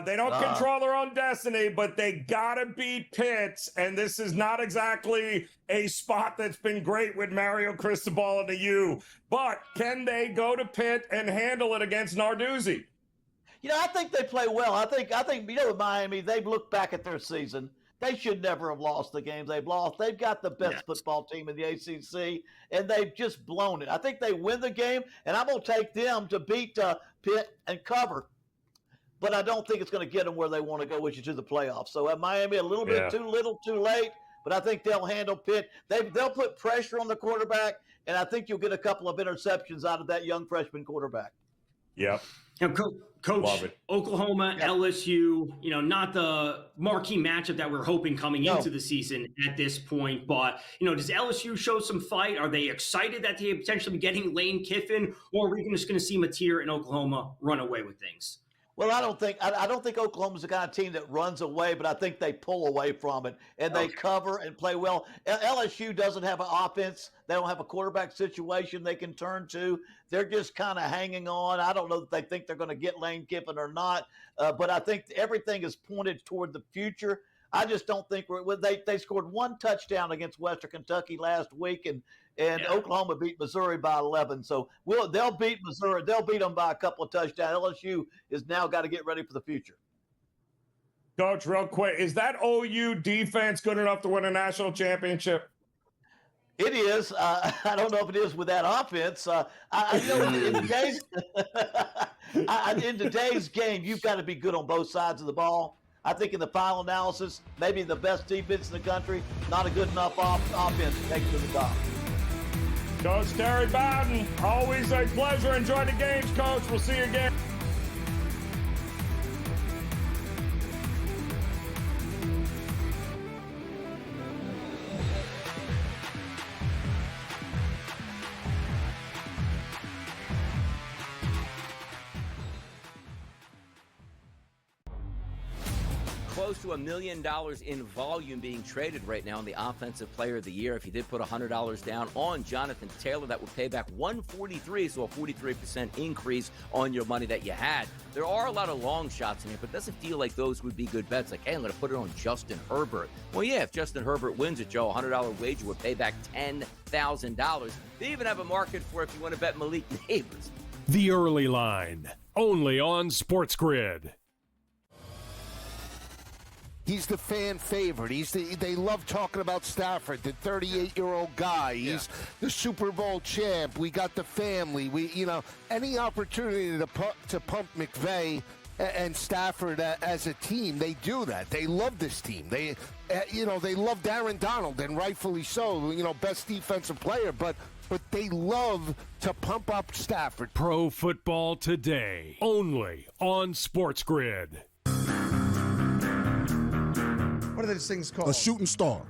They don't control their own destiny, but they got to beat Pitt, and this is not exactly a spot that's been great with Mario Cristobal and the U. But can they go to Pitt and handle it against Narduzzi? I think they play well. I think with Miami, they've looked back at their season. They should never have lost the games they've lost. They've got the best football team in the ACC, and they've just blown it. I think they win the game, and I'm going to take them to beat Pitt and cover. But I don't think it's going to get them where they want to go, which is to the playoffs. So at Miami, a little bit too little, too late. But I think they'll handle Pitt. They'll put pressure on the quarterback, and I think you'll get a couple of interceptions out of that young freshman quarterback. Yep. Coach, Oklahoma, LSU, not the marquee matchup that we're hoping coming into the season at this point. But, does LSU show some fight? Are they excited that they potentially be getting Lane Kiffin? Or are we just going to see Mateer and Oklahoma run away with things? Well, I don't think Oklahoma's the kind of team that runs away, but I think they pull away from it and they cover and play well. LSU doesn't have an offense. They don't have a quarterback situation they can turn to. They're just kind of hanging on. I don't know if they think they're going to get Lane Kiffin or not, but I think everything is pointed toward the future. I just don't think they scored one touchdown against Western Kentucky last week, and Oklahoma beat Missouri by 11. So they'll beat Missouri. They'll beat them by a couple of touchdowns. LSU is now got to get ready for the future. Coach, real quick, is that OU defense good enough to win a national championship? It is. I don't know if it is with that offense. In today's game, you've got to be good on both sides of the ball. I think in the final analysis, maybe the best defense in the country, not a good enough offense to take it to the top. Coach Terry Bowden, always a pleasure. Enjoy the games, Coach. We'll see you again. Close to $1 million in volume being traded right now on the Offensive Player of the Year. If you did put $100 down on Jonathan Taylor, that would pay back $143, so a 43% increase on your money that you had. There are a lot of long shots in here, but it doesn't feel like those would be good bets. Like, hey, I'm going to put it on Justin Herbert. Well, yeah, if Justin Herbert wins it, Joe, a $100 wager would pay back $10,000. They even have a market for if you want to bet Malik Neighbors. The Early Line, only on SportsGrid. He's the fan favorite. They love talking about Stafford, the 38-year-old guy. He's the Super Bowl champ. We got the family. Any opportunity to pump McVay and Stafford as a team, they do that. They love this team. They loved Aaron Donald, and rightfully so. Best defensive player, but they love to pump up Stafford. Pro Football Today, only on SportsGrid. What are those things called? A shooting star.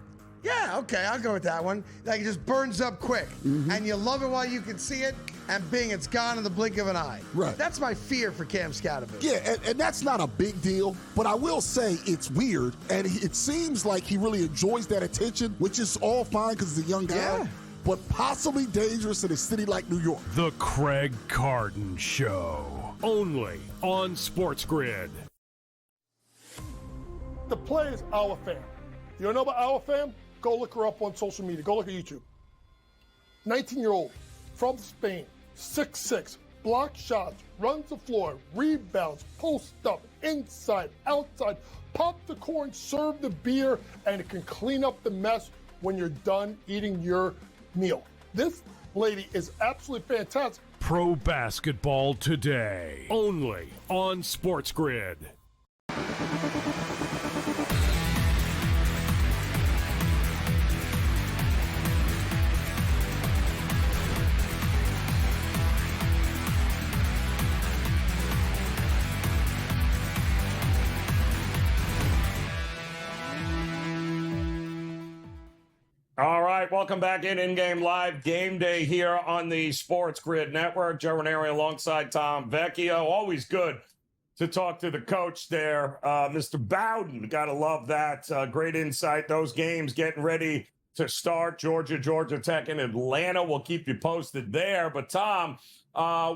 Yeah, okay, I'll go with that one. Like it just burns up quick. And you love it while you can see it, and bing, it's gone in the blink of an eye. Right. That's my fear for Cam Scatterby. Yeah, and that's not a big deal, but I will say it's weird, and it seems like he really enjoys that attention, which is all fine because he's a young guy, but possibly dangerous in a city like New York. The Craig Carton Show, only on SportsGrid. The play is our fam. You don't know about our fam? Go look her up on social media. Go look at YouTube. 19-year-old from Spain, 6'6", block shots, runs the floor, rebounds, post up, inside, outside, pop the corn, serve the beer, and it can clean up the mess when you're done eating your meal. This lady is absolutely fantastic. Pro Basketball Today, only on SportsGrid. All right, welcome back in-game live. Game day here on the SportsGrid Network. Joe Raineri alongside Tom Vecchio. Always good to talk to the coach there. Mr. Bowden, got to love that. Great insight. Those games getting ready to start. Georgia Tech, and Atlanta. We'll keep you posted there. But, Tom,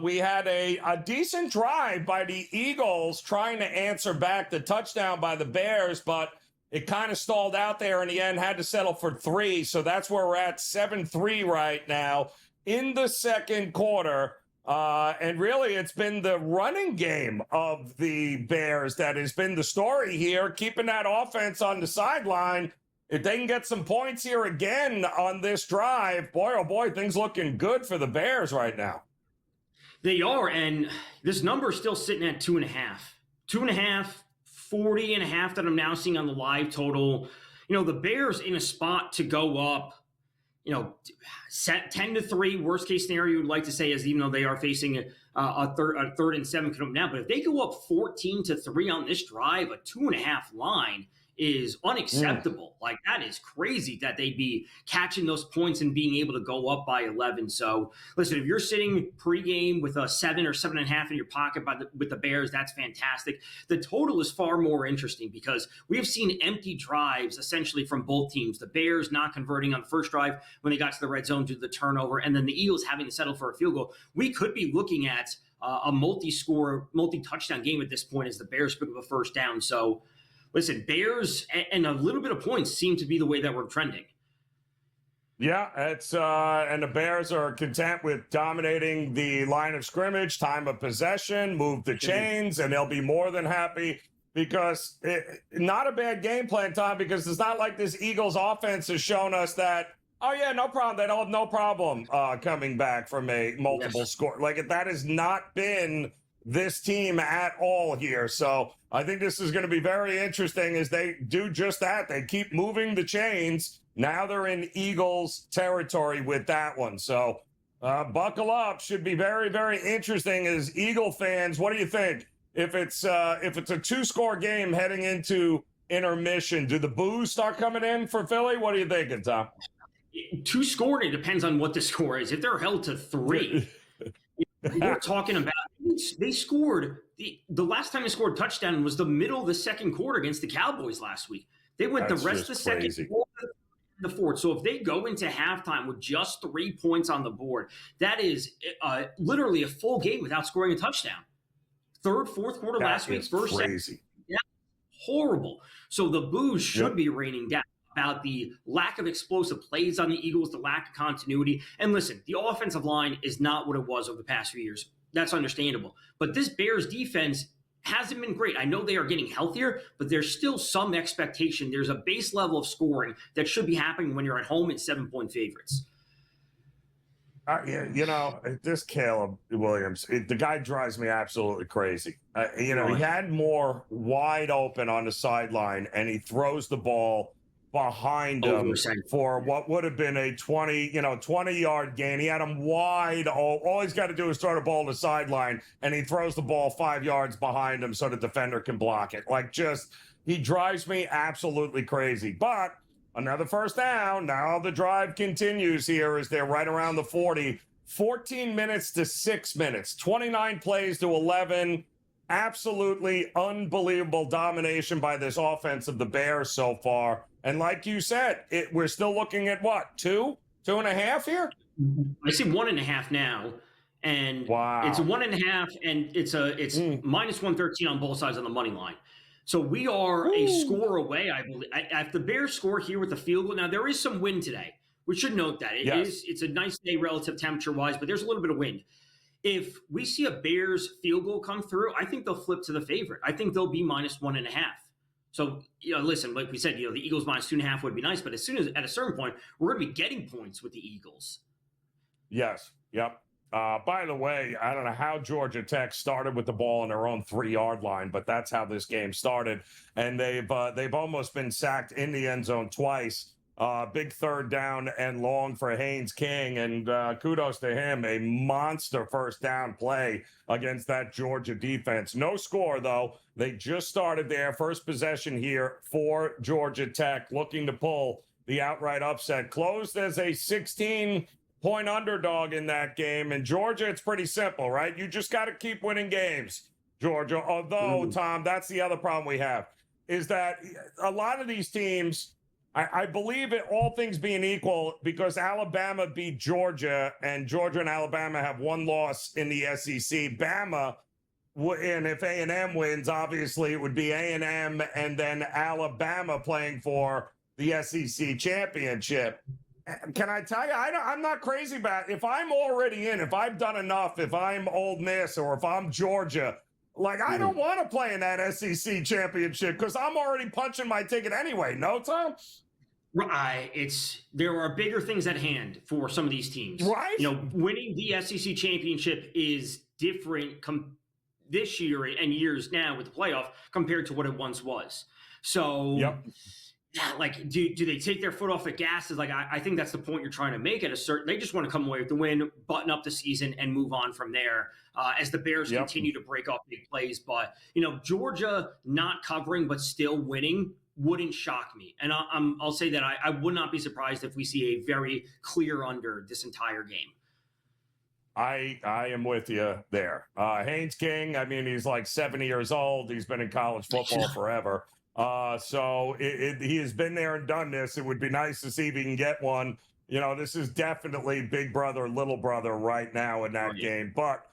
we had a decent drive by the Eagles trying to answer back the touchdown by the Bears, but it kind of stalled out there in the end, had to settle for 3. So that's where we're at, 7-3 right now in the second quarter. And really, it's been the running game of the Bears that has been the story here, keeping that offense on the sideline. If they can get some points here again on this drive, boy, oh boy, things looking good for the Bears right now. They are, and this number is still sitting at 2.5. 2.5, 40.5 that I'm now seeing on the live total. The Bears in a spot to go up, set 10-3, worst case scenario you would like to say is, even though they are facing a third and 7 coming up now, but if they go up 14-3 on this drive, a 2.5 line is unacceptable. Like, that is crazy that they'd be catching those points and being able to go up by 11. So listen, if you're sitting pregame with a 7 or 7.5 in your pocket with the Bears, that's fantastic. The total is far more interesting because we have seen empty drives essentially from both teams. The Bears not converting on the first drive when they got to the red zone due to the turnover, and then the Eagles having to settle for a field goal. We could be looking at a multi-touchdown game at this point as the Bears pick up a first down. So listen, Bears and a little bit of points seem to be the way that we're trending. Yeah, it's and the Bears are content with dominating the line of scrimmage, time of possession, move the chains, and they'll be more than happy because not a bad game plan, Tom, because it's not like this Eagles offense has shown us that, oh, yeah, no problem. They don't have no problem coming back from a multiple score. Like, that has not been this team at all here. So I think this is going to be very interesting as they do just that. They keep moving the chains. Now they're in Eagles territory with that one. So buckle up. Should be very, very interesting as Eagle fans. What do you think? If it's a 2-score game heading into intermission, do the boos start coming in for Philly? What are you thinking, Tom? 2 score, it depends on what the score is. If they're held to 3, we're talking about they scored the last time they scored a touchdown was the middle of the second quarter against the Cowboys last week. They went the rest of the second quarter, the fourth. So if they go into halftime with just 3 points on the board, that is literally a full game without scoring a touchdown. Third, fourth quarter last week, first, crazy. Yeah, horrible. So the boos should be raining down about the lack of explosive plays on the Eagles, the lack of continuity. And listen, the offensive line is not what it was over the past few years. That's understandable. But this Bears defense hasn't been great. I know they are getting healthier, but there's still some expectation. There's a base level of scoring that should be happening when you're at home at 7-point favorites. This Caleb Williams, the guy drives me absolutely crazy. He had more wide open on the sideline, and he throws the ball behind him for what would have been a 20-yard gain. He had him wide. All he's got to do is throw the ball to the sideline, and he throws the ball 5 yards behind him so the defender can block it. He drives me absolutely crazy. But another first down. Now the drive continues here as they're right around the 40. 14 minutes to 6 minutes. 29 plays to 11. Absolutely unbelievable domination by this offense of the Bears so far. And like you said, we're still looking at what, 2.5 here? I see 1.5 now, and it's a 1.5, and it's minus 113 on both sides on the money line. So we are a score away, I believe. If the Bears score here with the field goal, now there is some wind today. We should note that it's a nice day relative temperature wise, but there's a little bit of wind. If we see a Bears field goal come through, I think they'll flip to the favorite. I think they'll be minus 1.5. So, listen, like we said, the Eagles minus 2.5 would be nice, but at a certain point, we're going to be getting points with the Eagles. Yes. Yep. By the way, I don't know how Georgia Tech started with the ball on their own 3-yard line, but that's how this game started. And they've almost been sacked in the end zone twice. Big third down and long for Haynes King, and kudos to him. A monster first down play against that Georgia defense. No score, though. They just started their first possession here for Georgia Tech, looking to pull the outright upset. Closed as a 16-point underdog in that game. And Georgia, it's pretty simple, right? You just got to keep winning games, Georgia. Although, Tom, that's the other problem we have, is that a lot of these teams, I believe it, all things being equal, because Alabama beat Georgia, and Georgia and Alabama have one loss in the SEC. Bama, and if A&M wins, obviously it would be A&M and then Alabama playing for the SEC championship. Can I tell you, I'm not crazy about it. If I'm already in, if I've done enough, if I'm Ole Miss or if I'm Georgia, like, I don't want to play in that SEC championship because I'm already punching my ticket anyway. No, Tom? Right. There are bigger things at hand for some of these teams. Right. Winning the SEC championship is different this year and years now with the playoff compared to what it once was. So, yep. Yeah, like, do they take their foot off the gas? Is like, I think that's the point you're trying to make they just want to come away with the win, button up the season, and move on from there as the Bears continue to break off big plays. But, Georgia not covering but still winning wouldn't shock me. And I'll say that I would not be surprised if we see a very clear under this entire game. I am with you there. Haynes King, I mean, he's like 70 years old. He's been in college football forever. So he has been there and done this. It would be nice to see if he can get one. This is definitely big brother, little brother right now in that game. But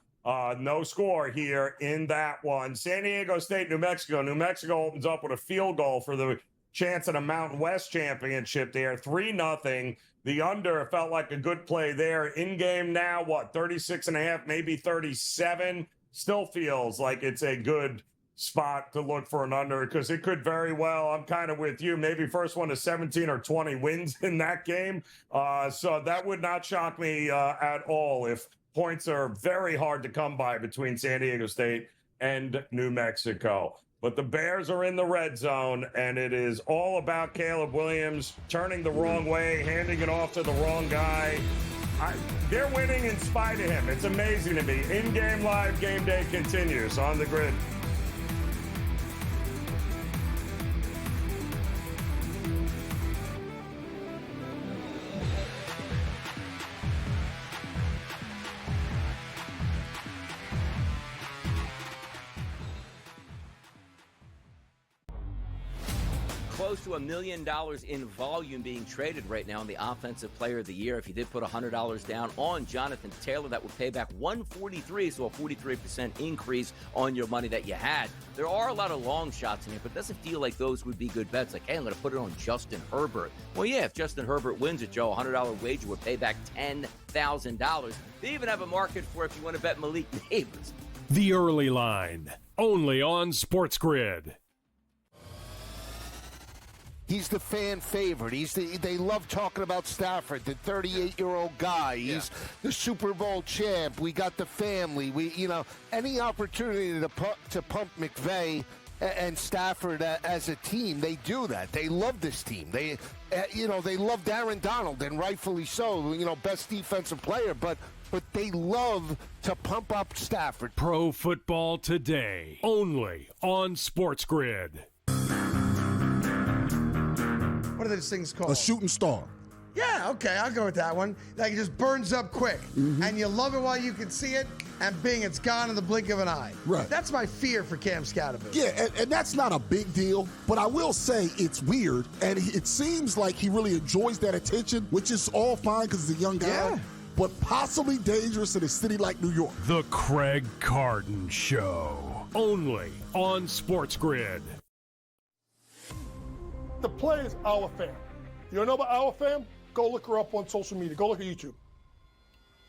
no score here in that one. San Diego State, New Mexico. New Mexico opens up with a field goal for the chance at a Mountain West championship there. 3-0. The under felt like a good play there. In game now, 36.5, maybe 37. Still feels like it's a good spot to look for an under because it could very well, I'm kind of with you, maybe first one to 17 or 20 wins in that game. So that would not shock me at all if points are very hard to come by between San Diego State and New Mexico. But the Bears are in the red zone, and it is all about Caleb Williams turning the wrong way, handing it off to the wrong guy. They're winning in spite of him. It's amazing to me. In-game live game day continues on the grid. Close to $1 million in volume being traded right now on the Offensive Player of the Year. If you did put $100 down on Jonathan Taylor, that would pay back $143, so a 43% increase on your money that you had. There are a lot of long shots in here, but it doesn't feel like those would be good bets. Like, hey, I'm going to put it on Justin Herbert. Well, yeah, if Justin Herbert wins it, Joe, a $100 wager would pay back $10,000. They even have a market for if you want to bet Malik Neighbors. The Early Line, only on SportsGrid. He's the fan favorite. They love talking about Stafford, the 38-year-old guy. He's the Super Bowl champ. We got the family. Any opportunity to pump McVay and Stafford as a team, they do that. They love this team. They loved Aaron Donald, and rightfully so. Best defensive player, but they love to pump up Stafford. Pro Football Today, only on SportsGrid. What are those things called? A shooting star. Yeah, okay, I'll go with that one. Like, it just burns up quick. And you love it while you can see it, and bing, it's gone in the blink of an eye. Right. That's my fear for Cam Scatterby. Yeah, and that's not a big deal, but I will say it's weird, and it seems like he really enjoys that attention, which is all fine because he's a young guy, but possibly dangerous in a city like New York. The Craig Carton Show, only on SportsGrid. The play is our fam. You don't know about our fam? Go look her up on social media. Go look at YouTube.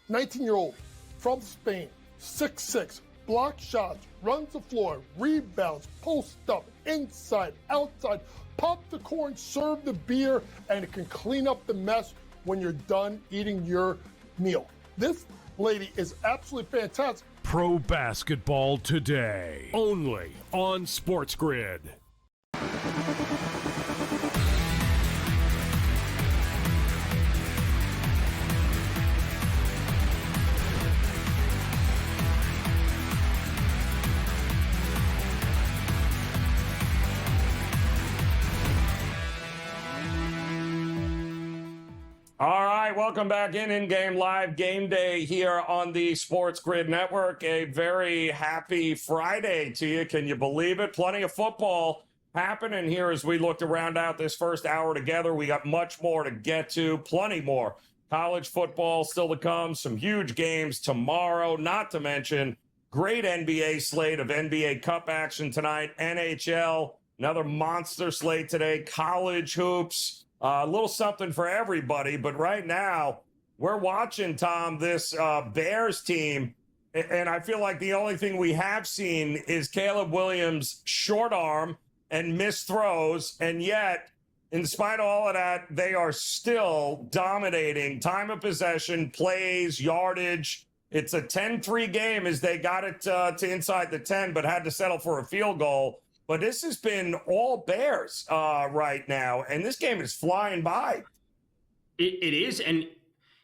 19-year-old from Spain, 6'6", block shots, runs the floor, rebounds, post up, inside, outside, pop the corn, serve the beer, and it can clean up the mess when you're done eating your meal. This lady is absolutely fantastic. Pro Basketball Today, only on SportsGrid. All right, welcome back in-game live game day here on the SportsGrid Network. A very happy Friday to you. Can you believe it? Plenty of football happening here as we look to round out this first hour together. We got much more to get to, plenty more. College football still to come, some huge games tomorrow, not to mention great NBA slate of NBA Cup action tonight, NHL, another monster slate today, college hoops. A little something for everybody. But right now, we're watching, Tom, this Bears team, and I feel like the only thing we have seen is Caleb Williams' short arm and missed throws, and yet, in spite of all of that, they are still dominating time of possession, plays, yardage. It's a 10-3 game as they got it to inside the 10, but had to settle for a field goal. But this has been all Bears right now, and this game is flying by. It is, and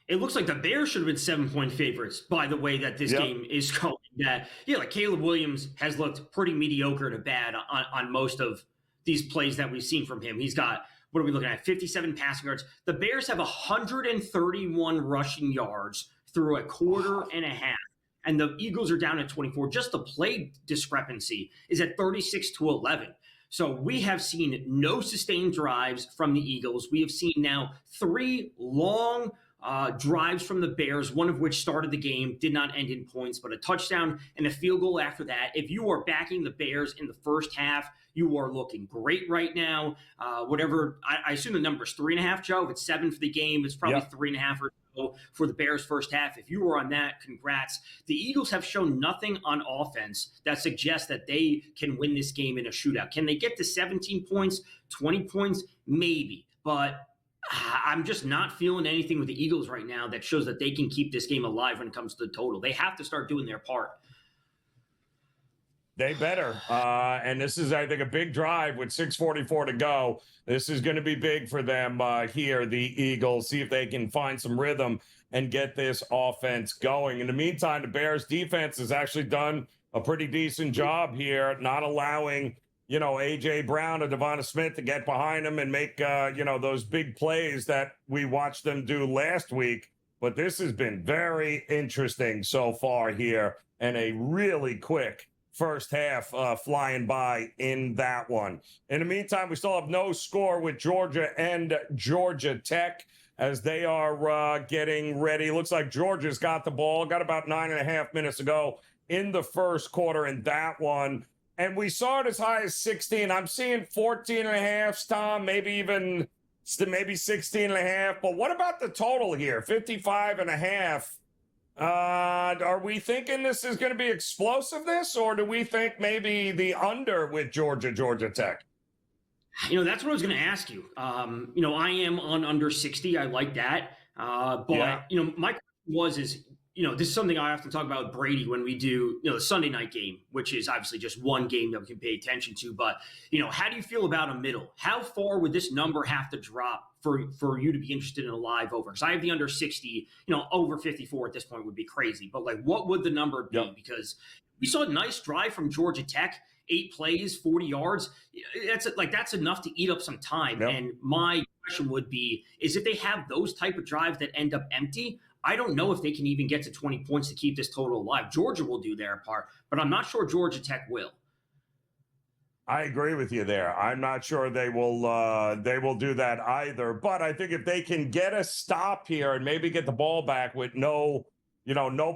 it looks like the Bears should have been 7-point favorites by the way that this game is going. That like Caleb Williams has looked pretty mediocre to bad on most of these plays that we've seen from him. He's got, what are we looking at, 57 passing yards. The Bears have 131 rushing yards through a quarter and a half, and the Eagles are down at 24. Just the play discrepancy is at 36-11. So we have seen no sustained drives from the Eagles. We have seen now 3 long drives from the Bears, one of which started the game, did not end in points, but a touchdown and a field goal after that. If you are backing the Bears in the first half, you are looking great right now. Whatever, I assume the number is 3.5, Joe. If it's 7 for the game, it's probably 3.5 or so for the Bears first half. If you were on that, congrats. The Eagles have shown nothing on offense that suggests that they can win this game in a shootout. Can they get to 17 points, 20 points? Maybe, but I'm just not feeling anything with the Eagles right now that shows that they can keep this game alive when it comes to the total. They have to start doing their part. They better. And this is, I think, a big drive with 6:44 to go. This is going to be big for them here, the Eagles. See if they can find some rhythm and get this offense going. In the meantime, the Bears defense has actually done a pretty decent job here, not allowing A.J. Brown or Devonta Smith to get behind him and make, those big plays that we watched them do last week. But this has been very interesting so far here, and a really quick first half flying by in that one. In the meantime, we still have no score with Georgia and Georgia Tech as they are getting ready. Looks like Georgia's got the ball, got about 9.5 minutes to go in the first quarter in that one. And we saw it as high as 16. I'm seeing 14.5, Tom, maybe 16.5. But what about the total here? 55.5. Are we thinking this is going to be explosiveness, or do we think maybe the under with Georgia Tech? That's what I was going to ask you. I am on under 60. I like that. But my question is, this is something I often talk about with Brady when we do, the Sunday night game, which is obviously just one game that we can pay attention to. But, how do you feel about a middle? How far would this number have to drop for you to be interested in a live over? Because I have the under 60, over 54 at this point would be crazy. But what would the number be? Yep. Because we saw a nice drive from Georgia Tech, 8 plays, 40 yards. That's enough to eat up some time. Yep. And my question would be, is if they have those type of drives that end up empty, I don't know if they can even get to 20 points to keep this total alive. Georgia will do their part, but I'm not sure Georgia Tech will. I agree with you there. I'm not sure they will do that either. But I think if they can get a stop here and maybe get the ball back with no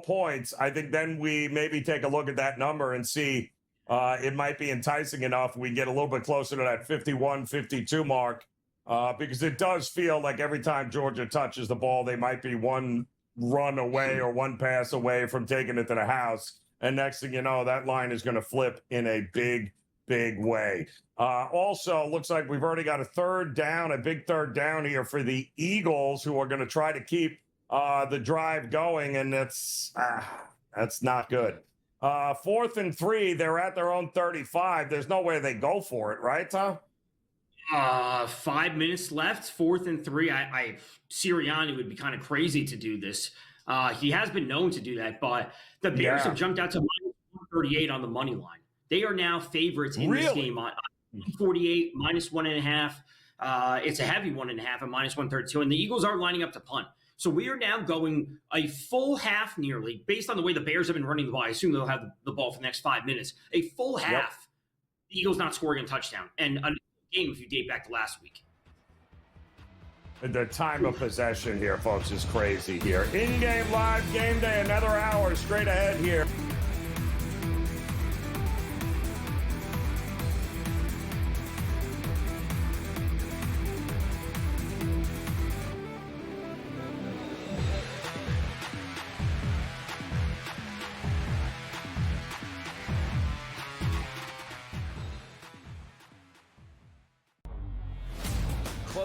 points, I think then we maybe take a look at that number and see it might be enticing enough. We get a little bit closer to that 51, 52 mark because it does feel like every time Georgia touches the ball, they might be one run away or one pass away from taking it to the house. And next thing you know, that line is going to flip in a big way. Also, looks like we've already got a big third down here for the Eagles, who are going to try to keep the drive going, and that's not good. 4th and 3, they're at their own 35. There's no way they go for it, right, Tom? 5 minutes left, 4th and 3. Sirianni would be kind of crazy to do this. He has been known to do that, but the Bears have jumped out to -138 on the money line. They are now favorites in this game on 148, -1.5. It's a heavy 1.5 at -132, and the Eagles are lining up to punt. So we are now going a full half nearly, based on the way the Bears have been running the ball. I assume they'll have the ball for the next 5 minutes. A full half, the Eagles not scoring a touchdown. And a game if you date back to last week. The time of possession here, folks, is crazy here. In-game live game day, another hour straight ahead here.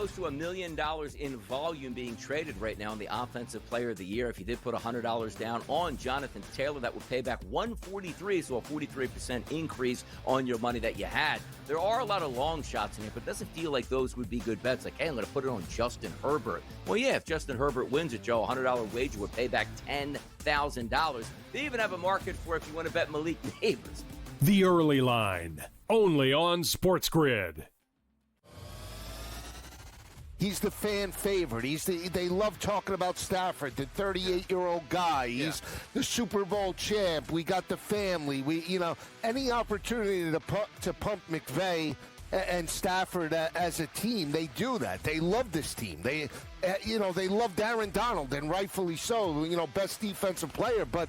close to $1 million in volume being traded right now in the Offensive Player of the Year. If you did put $100 down on Jonathan Taylor, that would pay back $143, so a 43% increase on your money that you had. There are a lot of long shots in here, but it doesn't feel like those would be good bets. Like, hey, I'm going to put it on Justin Herbert. Well, yeah, if Justin Herbert wins it, Joe, a $100 wager would pay back $10,000. They even have a market for if you want to bet Malik Neighbors. The Early Line, only on SportsGrid. He's the fan favorite. They love talking about Stafford, the 38-year-old guy. He's the Super Bowl champ. We got the family. Any opportunity to pump McVay and Stafford as a team, they do that. They love this team. They love Aaron Donald, and rightfully so. Best defensive player, but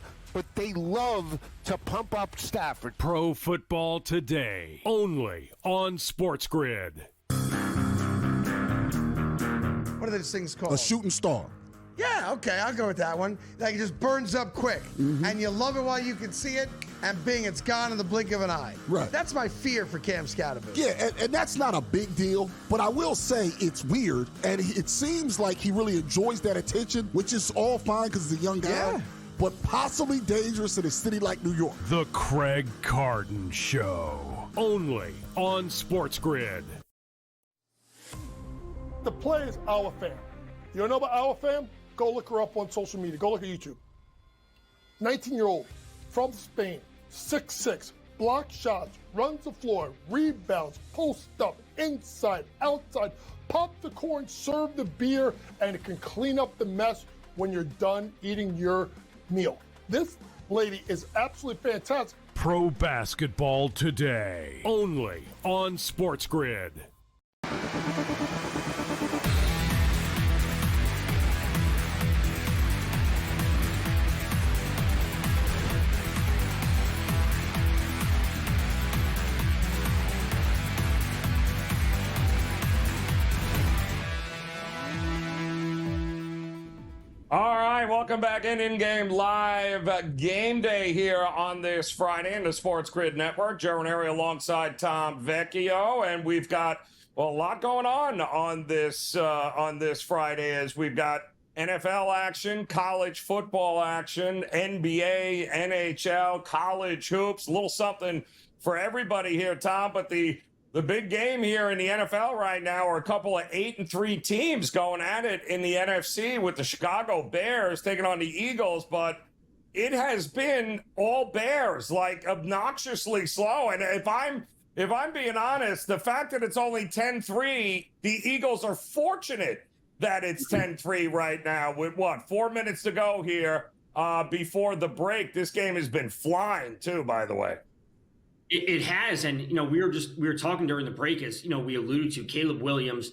they love to pump up Stafford. Pro Football Today, only on SportsGrid. What are those things called? A shooting star. Yeah, okay, I'll go with that one. Like, it just burns up quick. And you love it while you can see it, and bing, it's gone in the blink of an eye. Right. That's my fear for Cam Scatterby. Yeah, and that's not a big deal, but I will say it's weird, and it seems like he really enjoys that attention, which is all fine because he's a young guy. Yeah. But possibly dangerous in a city like New York. The Craig Carton Show, only on SportsGrid. The play is our fam. You don't know about our fam? Go look her up on social media. Go look at YouTube. 19-year-old from Spain, 6'6", block shots, runs the floor, rebounds, post up, inside, outside, pop the corn, serve the beer, and it can clean up the mess when you're done eating your meal. This lady is absolutely fantastic. Pro Basketball Today, only on SportsGrid. All right, welcome back in-game live game day here on this Friday in the SportsGrid Network. Joe Raineri alongside Tom Vecchio, and we've got a lot going on this Friday as we've got NFL action, college football action, NBA, NHL, college hoops, a little something for everybody here, Tom. But the big game here in the NFL right now are a couple of 8-3 teams going at it in the NFC with the Chicago Bears taking on the Eagles. But it has been all Bears, like obnoxiously slow. And if I'm being honest, the fact that it's only 10-3, the Eagles are fortunate that it's 10-3 right now with 4 minutes to go here before the break. This game has been flying too, by the way. It has, and we were talking during the break, as we alluded to. Caleb Williams,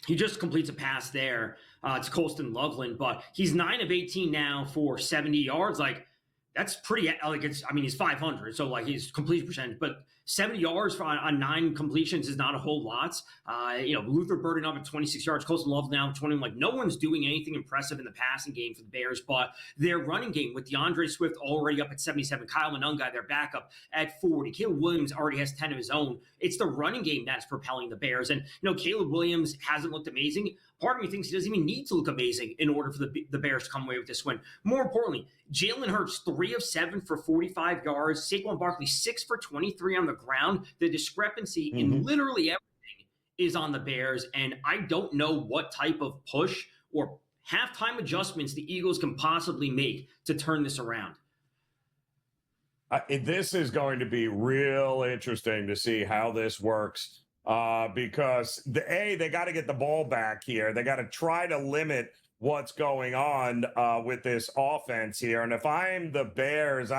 he just completes a pass there to Colston Loveland, but he's 9 of 18 now for 70 yards. Like, that's pretty. He's 500, so his completion percentage, but 70 yards on 9 completions is not a whole lot. Luther Burden up at 26 yards, Colston Love now 20. No one's doing anything impressive in the passing game for the Bears, but their running game with DeAndre Swift already up at 77, Kyle Monunga, their backup, at 40. Caleb Williams already has 10 of his own. It's the running game that's propelling the Bears. And, Caleb Williams hasn't looked amazing. Part of me thinks he doesn't even need to look amazing in order for the Bears to come away with this win. More importantly, Jalen Hurts, 3 of 7 for 45 yards. Saquon Barkley, 6 for 23 on the ground. The discrepancy in literally everything is on the Bears, and I don't know what type of push or halftime adjustments the Eagles can possibly make to turn this around. This is going to be real interesting to see how this works. Because they got to get the ball back here. They got to try to limit what's going on with this offense here. And if I'm the Bears,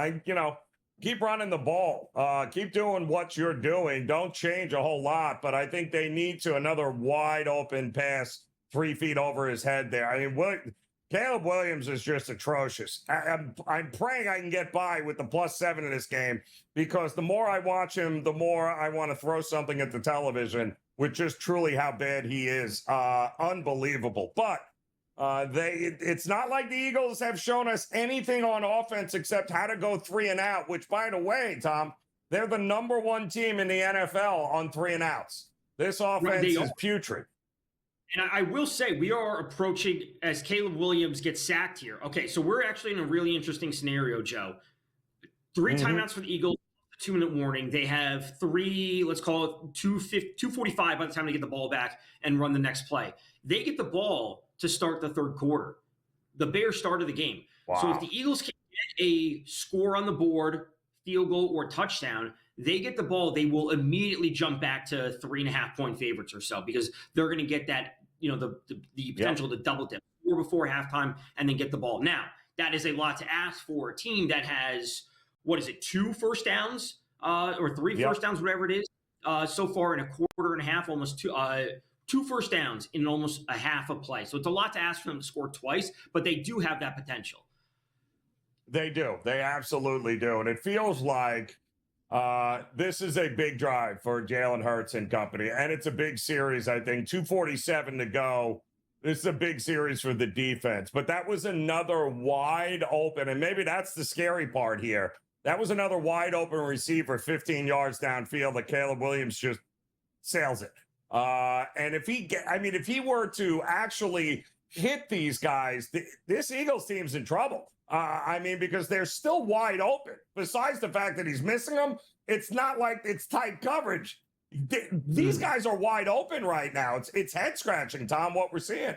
keep running the ball. Keep doing what you're doing. Don't change a whole lot. But I think they need to another wide open pass 3 feet over his head there. Caleb Williams is just atrocious. I'm praying I can get by with the +7 in this game, because the more I watch him, the more I want to throw something at the television with just truly how bad he is. Unbelievable. But it's not like the Eagles have shown us anything on offense except how to go 3 and out, which, by the way, Tom, they're the #1 team in the NFL on 3 and outs. This offense is putrid. And I will say we are approaching as Caleb Williams gets sacked here. Okay, so we're actually in a really interesting scenario, Joe. 3 timeouts for the Eagles, 2-minute warning. They have 3, let's call it 2:45 by the time they get the ball back and run the next play. They get the ball to start the third quarter. The Bears started the game. Wow. So if the Eagles can get a score on the board, field goal or touchdown, they get the ball, they will immediately jump back to 3.5-point favorites or so because they're going to get that, the potential to double dip before halftime and then get the ball. Now, that is a lot to ask for a team that has, 2 first downs or 3 first downs, whatever it is, so far in a quarter and a half, almost 2 first downs in almost a half a play. So it's a lot to ask for them to score twice, but they do have that potential. They do. They absolutely do. And it feels like this is a big drive for Jalen Hurts and company. And it's a big series, I think. 2:47 to go. This is a big series for the defense. But that was another wide open, and maybe that's the scary part here. That was another wide open receiver, 15 yards downfield that Caleb Williams just sails it. And if he were to actually hit these guys, this Eagles team's in trouble. Because they're still wide open. Besides the fact that he's missing them, it's not like it's tight coverage. These guys are wide open right now. It's head scratching, Tom, what we're seeing.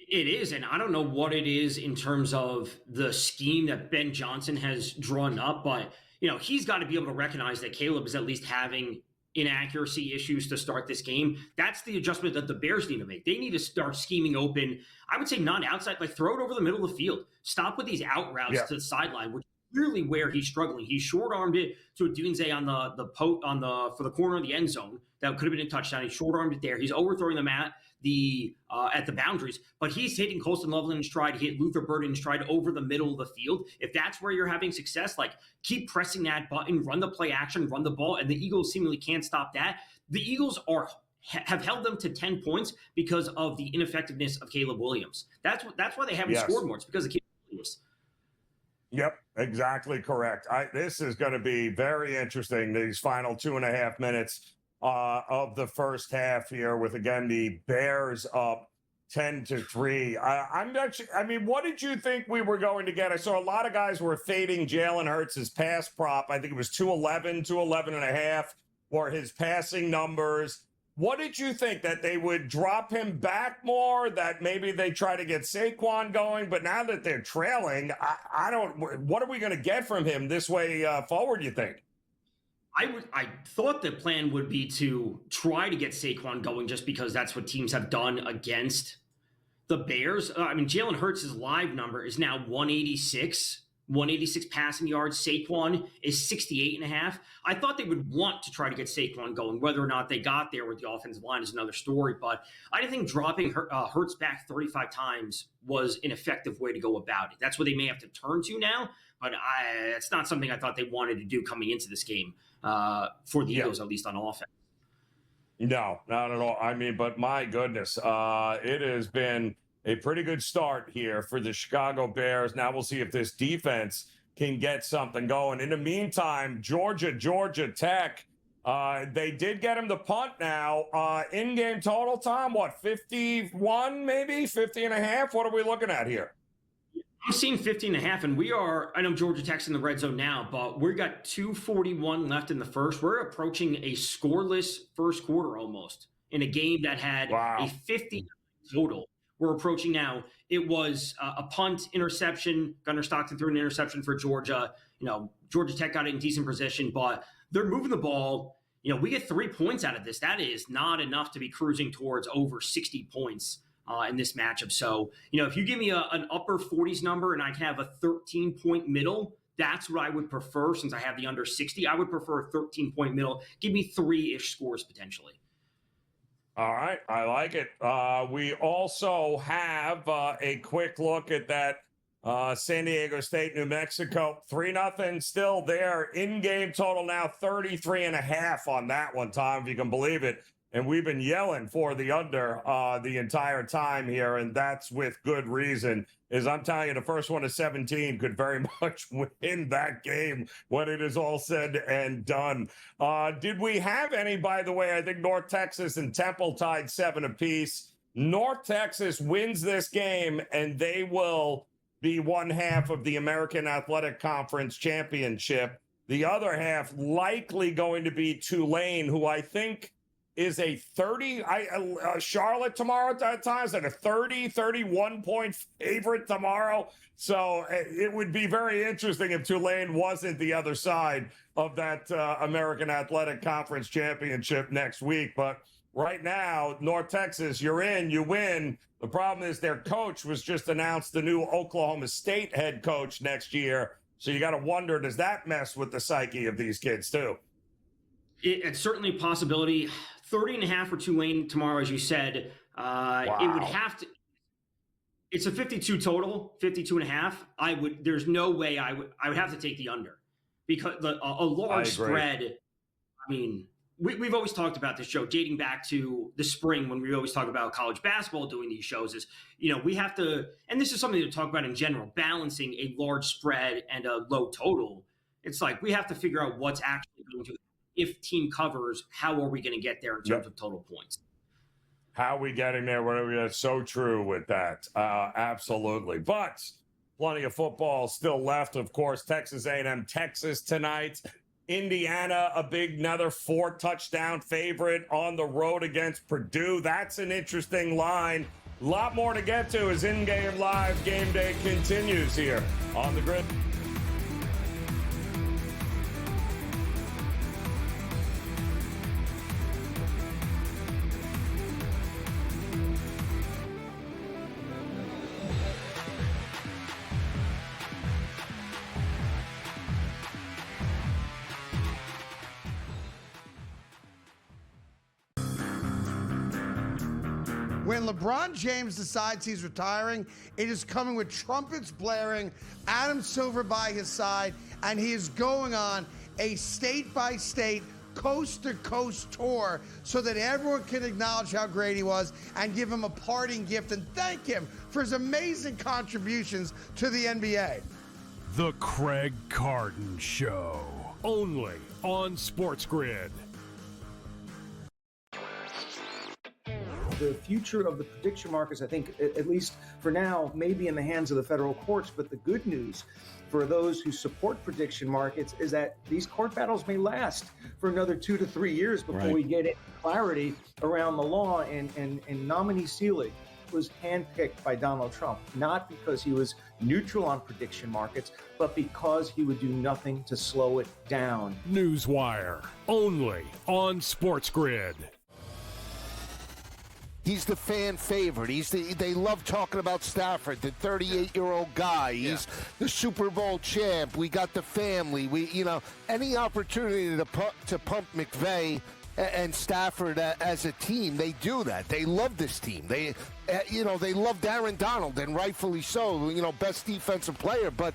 It is, and I don't know what it is in terms of the scheme that Ben Johnson has drawn up, but he's got to be able to recognize that Caleb is at least having inaccuracy issues to start this game. That's the adjustment that the Bears need to make. They need to start scheming open. I would say not outside, like throw it over the middle of the field. Stop with these out routes to the sideline, which is clearly where he's struggling. He short-armed it to a Dunze for the corner of the end zone. That could have been a touchdown. He short-armed it there. He's overthrowing them at the boundaries, but he's hitting Colston Loveland in stride, hit Luther Burden in stride over the middle of the field. If that's where you're having success, like keep pressing that button, run the play action, run the ball, and the Eagles seemingly can't stop that. The Eagles have held them to 10 points because of the ineffectiveness of Caleb Williams. That's why they haven't scored more. It's because of Caleb Williams. Yep, exactly correct. This is going to be very interesting, these final 2.5 minutes of the first half here with, again, the Bears up 10-3. What did you think we were going to get? I saw a lot of guys were fading Jalen Hurts' pass prop. I think it was 211.5 were his passing numbers. What did you think? That they would drop him back more, that maybe they try to get Saquon going? But now that they're trailing, what are we going to get from him this way forward, you think? I thought the plan would be to try to get Saquon going just because that's what teams have done against the Bears. Jalen Hurts' live number is now 186 passing yards. Saquon is 68.5. I thought they would want to try to get Saquon going. Whether or not they got there with the offensive line is another story, but I didn't think dropping Hurts back 35 times was an effective way to go about it. That's what they may have to turn to now, but it's not something I thought they wanted to do coming into this game for the Eagles, at least on offense. No, not at all. But my goodness, it has been a pretty good start here for the Chicago Bears. Now we'll see if this defense can get something going. In the meantime, Georgia Tech, they did get him the punt now. In-game total, Tom, 51 maybe? 50.5? What are we looking at here? I'm seeing 50.5, and I know Georgia Tech's in the red zone now, but we got 2:41 left in the first. We're approaching a scoreless first quarter almost in a game that had a 50 total. We're approaching now. It was a punt, interception. Gunnar Stockton threw an interception for Georgia. Georgia Tech got it in decent position, but they're moving the ball. We get 3 points out of this. That is not enough to be cruising towards over 60 points in this matchup. So, if you give me an upper 40s number and I can have a 13-point middle, that's what I would prefer. Since I have the under 60, I would prefer a 13-point middle. Give me 3-ish scores potentially. All right, I like it. We also have a quick look at that San Diego State, New Mexico, 3-0 still there. In-game total now 33.5 on that one, Tom, if you can believe it. And we've been yelling for the under the entire time here, and that's with good reason. As I'm telling you, the first one of 17 could very much win that game when it is all said and done. Did we have any, by the way? I think North Texas and Temple tied 7 apiece. North Texas wins this game, and they will be one half of the American Athletic Conference championship. The other half likely going to be Tulane, who I think is a 30, Charlotte tomorrow at that time is like a 31 point favorite tomorrow. So it would be very interesting if Tulane wasn't the other side of that American Athletic Conference championship next week. But right now, North Texas, you're in, you win. The problem is their coach was just announced the new Oklahoma State head coach next year. So you got to wonder, does that mess with the psyche of these kids too? It's certainly a possibility. 30.5 for Tulane tomorrow, as you said. Wow. It would have to. It's a 52 total, 52.5. There's no way I would have to take the under, because a large spread. I mean, we've always talked about this show dating back to the spring when we always talk about college basketball doing these shows. Is, we have to, and this is something to talk about in general, balancing a large spread and a low total. It's like we have to figure out what's actually going to. If team covers, how are we going to get there in terms of total points? How are we getting there? That's so true with that. Absolutely. But plenty of football still left. Of course, Texas A&M, Texas tonight. Indiana, another 4-touchdown favorite on the road against Purdue. That's an interesting line. A lot more to get to as in-game live game day continues here on the Grid. When LeBron James decides he's retiring, it is coming with trumpets blaring, Adam Silver by his side, and he is going on a state-by-state, coast-to-coast tour so that everyone can acknowledge how great he was and give him a parting gift and thank him for his amazing contributions to the NBA. The Craig Carton Show, only on SportsGrid. The future of the prediction markets, I think, at least for now, may be in the hands of the federal courts. But the good news for those who support prediction markets is that these court battles may last for another 2 to 3 years before we get clarity around the law. And nominee Seelig was handpicked by Donald Trump, not because he was neutral on prediction markets, but because he would do nothing to slow it down. Newswire, only on SportsGrid. He's the fan favorite. They love talking about Stafford, the 38-year-old guy. He's the Super Bowl champ. We got the family. Any opportunity to pump McVay and Stafford as a team, they do that. They love this team. They love Aaron Donald, and rightfully so. Best defensive player, but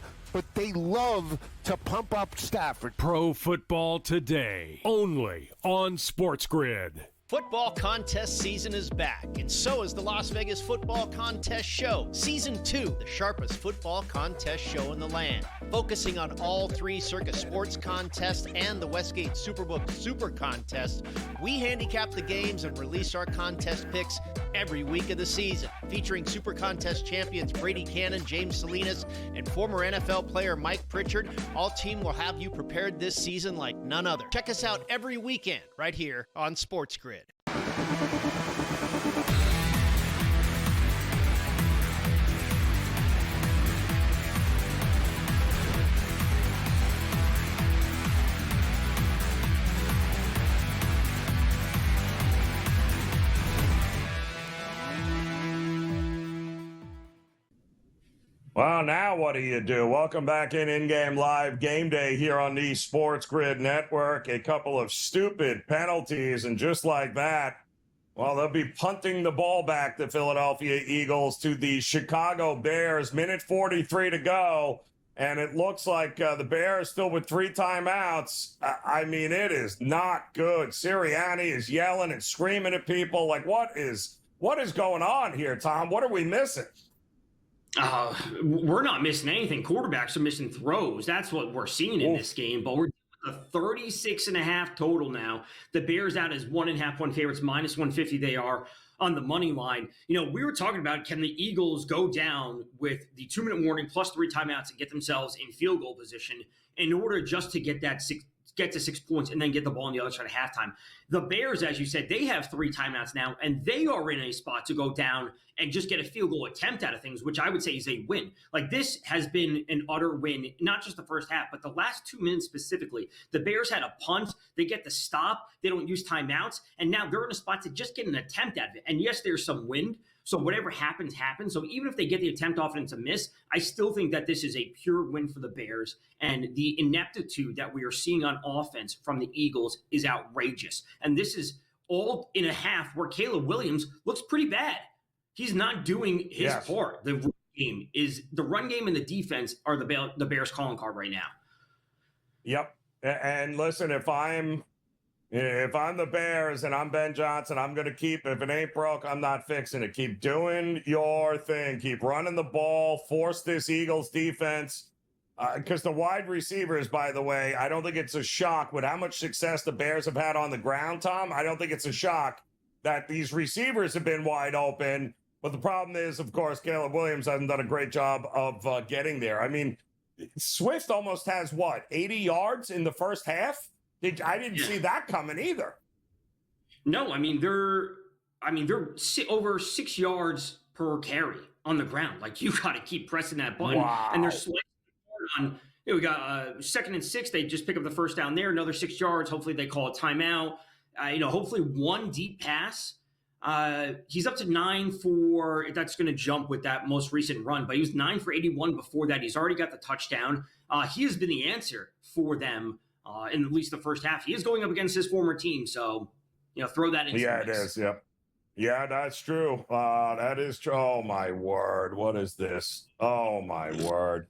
they love to pump up Stafford. Pro Football Today, only on SportsGrid. Football contest season is back, and so is the Las Vegas Football Contest Show. Season 2, the sharpest football contest show in the land. Focusing on all 3 Circus Sports contests and the Westgate Superbook Super Contest, we handicap the games and release our contest picks every week of the season. Featuring Super Contest champions Brady Cannon, James Salinas, and former NFL player Mike Pritchard, all team will have you prepared this season like none other. Check us out every weekend right here on SportsGrid. Well, now what do you do? Welcome back in-game live game day here on the SportsGrid Network. A couple of stupid penalties, and just like that, well, they'll be punting the ball back, the Philadelphia Eagles, to the Chicago Bears. Minute 43 to go, and it looks like the Bears still with 3 timeouts. I mean, it is not good. Sirianni is yelling and screaming at people. Like, what is going on here, Tom? What are we missing? We're not missing anything. Quarterbacks are missing throws. That's what we're seeing in this game. But we're a 36.5 total now. The Bears out as 1.5 point favorites, minus 150 they are. on the money line. We were talking about, can the Eagles go down with the 2-minute warning plus 3 timeouts and get themselves in field goal position in order just to get to 6 points and then get the ball on the other side of halftime? The Bears, as you said, they have 3 timeouts now, and they are in a spot to go down and just get a field goal attempt out of things, which I would say is a win. Like, this has been an utter win, not just the first half, but the last 2 minutes specifically. The Bears had a punt. They get the stop. They don't use timeouts. And now they're in a spot to just get an attempt out of it. And yes, there's some wind. So whatever happens, happens. So even if they get the attempt off and it's a miss, I still think that this is a pure win for the Bears. And the ineptitude that we are seeing on offense from the Eagles is outrageous. And this is all in a half where Caleb Williams looks pretty bad. He's not doing his part. The run game and the defense are the Bears calling card right now. Yep. And listen, if I'm the Bears and I'm Ben Johnson, I'm going to keep, if it ain't broke, I'm not fixing it. Keep doing your thing. Keep running the ball. Force this Eagles defense. Because the wide receivers, by the way, I don't think it's a shock with how much success the Bears have had on the ground, Tom. I don't think it's a shock that these receivers have been wide open. But the problem is, of course, Caleb Williams hasn't done a great job of getting there. I mean, Swift almost has, 80 yards in the first half? I didn't see that coming either. No, I mean, they're over 6 yards per carry on the ground. Like, you got to keep pressing that button. Wow. And they're slightly on. We got 2nd and 6. They just pick up the first down there, another 6 yards. Hopefully they call a timeout. Hopefully one deep pass. He's up to 9 for, that's going to jump with that most recent run, but he was 9 for 81 before that. He's already got the touchdown. He has been the answer for them in at least the first half. He is going up against his former team, so throw that in. Yeah, it is. Yep. Yeah, that's true. That is true. Oh my word, what is this? Oh my word.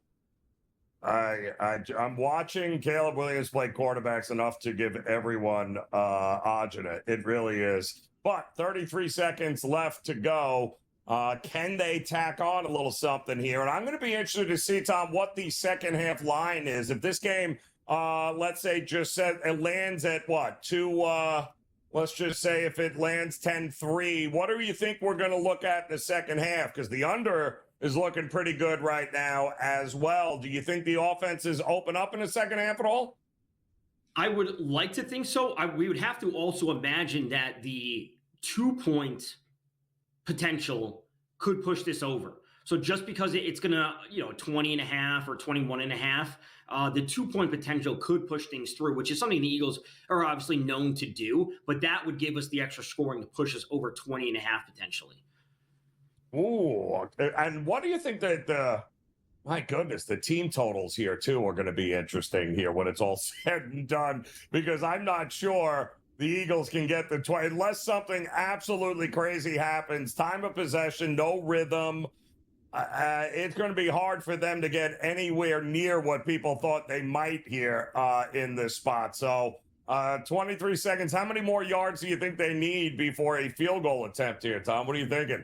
I'm watching Caleb Williams play quarterbacks enough to give everyone agita. It really is. But 33 seconds left to go. Can they tack on a little something here? And I'm going to be interested to see, Tom, what the second half line is. If this game, let's say, just said it lands at what? Let's just say if it lands 10-3, what do you think we're going to look at in the second half? Because the under is looking pretty good right now as well. Do you think the offenses open up in the second half at all? I would like to think so. We would have to also imagine that the 2-point potential could push this over. So just because it's going to, 20.5 or 21.5, the 2-point potential could push things through, which is something the Eagles are obviously known to do. But that would give us the extra scoring to push us over 20.5 potentially. Ooh, and what do you think that my goodness, the team totals here, too, are going to be interesting here when it's all said and done, because I'm not sure the Eagles can get the 20 unless something absolutely crazy happens. Time of possession, no rhythm. It's going to be hard for them to get anywhere near what people thought they might here in this spot. So 23 seconds. How many more yards do you think they need before a field goal attempt here, Tom? What are you thinking?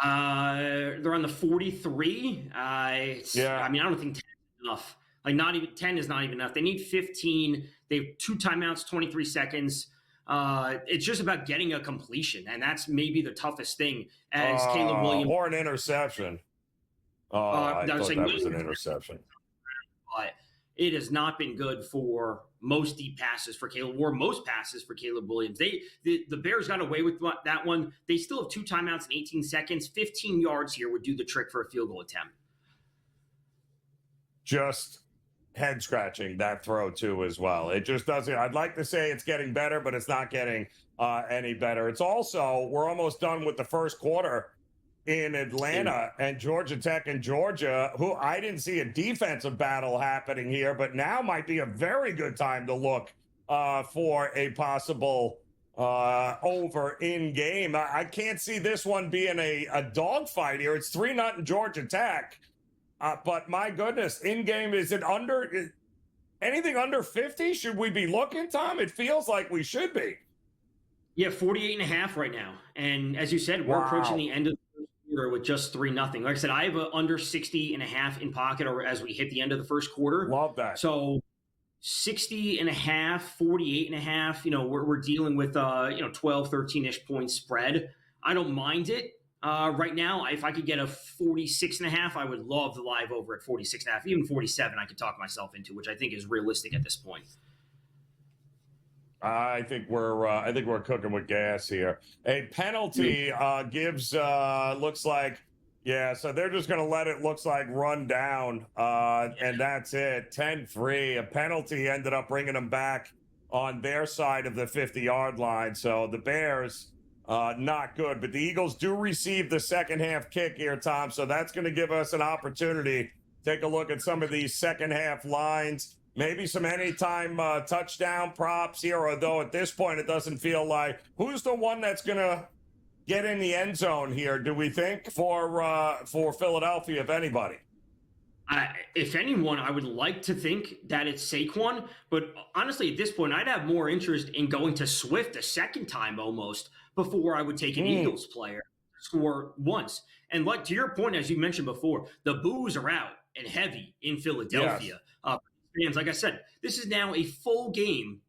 They're on the 43. I don't think 10 is enough. Like, not even 10 is not even enough. They need 15. They have 2 timeouts, 23 seconds. It's just about getting a completion, and that's maybe the toughest thing. As Caleb Williams or an interception. I thought that was an interception. But it has not been good for most deep passes for Caleb, or most passes for Caleb Williams. The Bears got away with that one. They still have 2 timeouts in 18 seconds. 15 yards here would do the trick for a field goal attempt. Just head scratching that throw too as well. It just doesn't. I'd like to say it's getting better, but it's not getting any better. It's also, we're almost done with the first quarter in Atlanta and Georgia Tech and Georgia, who I didn't see a defensive battle happening here, but now might be a very good time to look for a possible over in game. I can't see this one being a dogfight here. It's 3-0 Georgia Tech. But my goodness, in game, is it anything under 50? Should we be looking, Tom? It feels like we should be. Yeah, 48.5 right now. And as you said, we're approaching the end of the first quarter with just 3-0. Like I said, I have a under 60.5 in pocket or as we hit the end of the first quarter. Love that. So 60.5, 48.5, we're dealing with 12, 13-ish point spread. I don't mind it. Right now, if I could get a 46.5, I would love the live over at 46.5. Even 47, I could talk myself into, which I think is realistic at this point. I think we're cooking with gas here. A penalty gives looks like, yeah, so they're just going to let it, looks like, run down, and that's it. 10-3. A penalty ended up bringing them back on their side of the 50-yard line. So the Bears, not good. But the Eagles do receive the second half kick here, Tom. So that's going to give us an opportunity. Take a look at some of these second half lines. Maybe some anytime touchdown props here, although at this point it doesn't feel like. Who's the one that's going to get in the end zone here, do we think, for Philadelphia, if anybody? If anyone, I would like to think that it's Saquon, but honestly, at this point, I'd have more interest in going to Swift a second time almost before I would take an Eagles player score once. And like to your point, as you mentioned before, the boos are out and heavy in Philadelphia. Yes. Fans, like I said, this is now a full game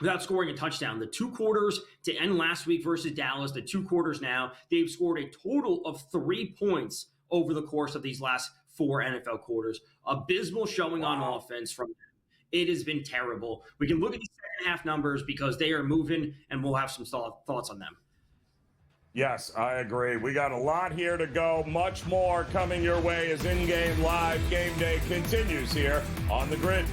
without scoring a touchdown. The 2 quarters to end last week versus Dallas, the 2 quarters now, they've scored a total of 3 points over the course of these last 4 NFL quarters. Abysmal showing on offense from them. It has been terrible. We can look at these second half numbers because they are moving, and we'll have some thoughts on them. Yes, I agree. We got a lot here to go. Much more coming your way as in-game live game day continues here on the Grid.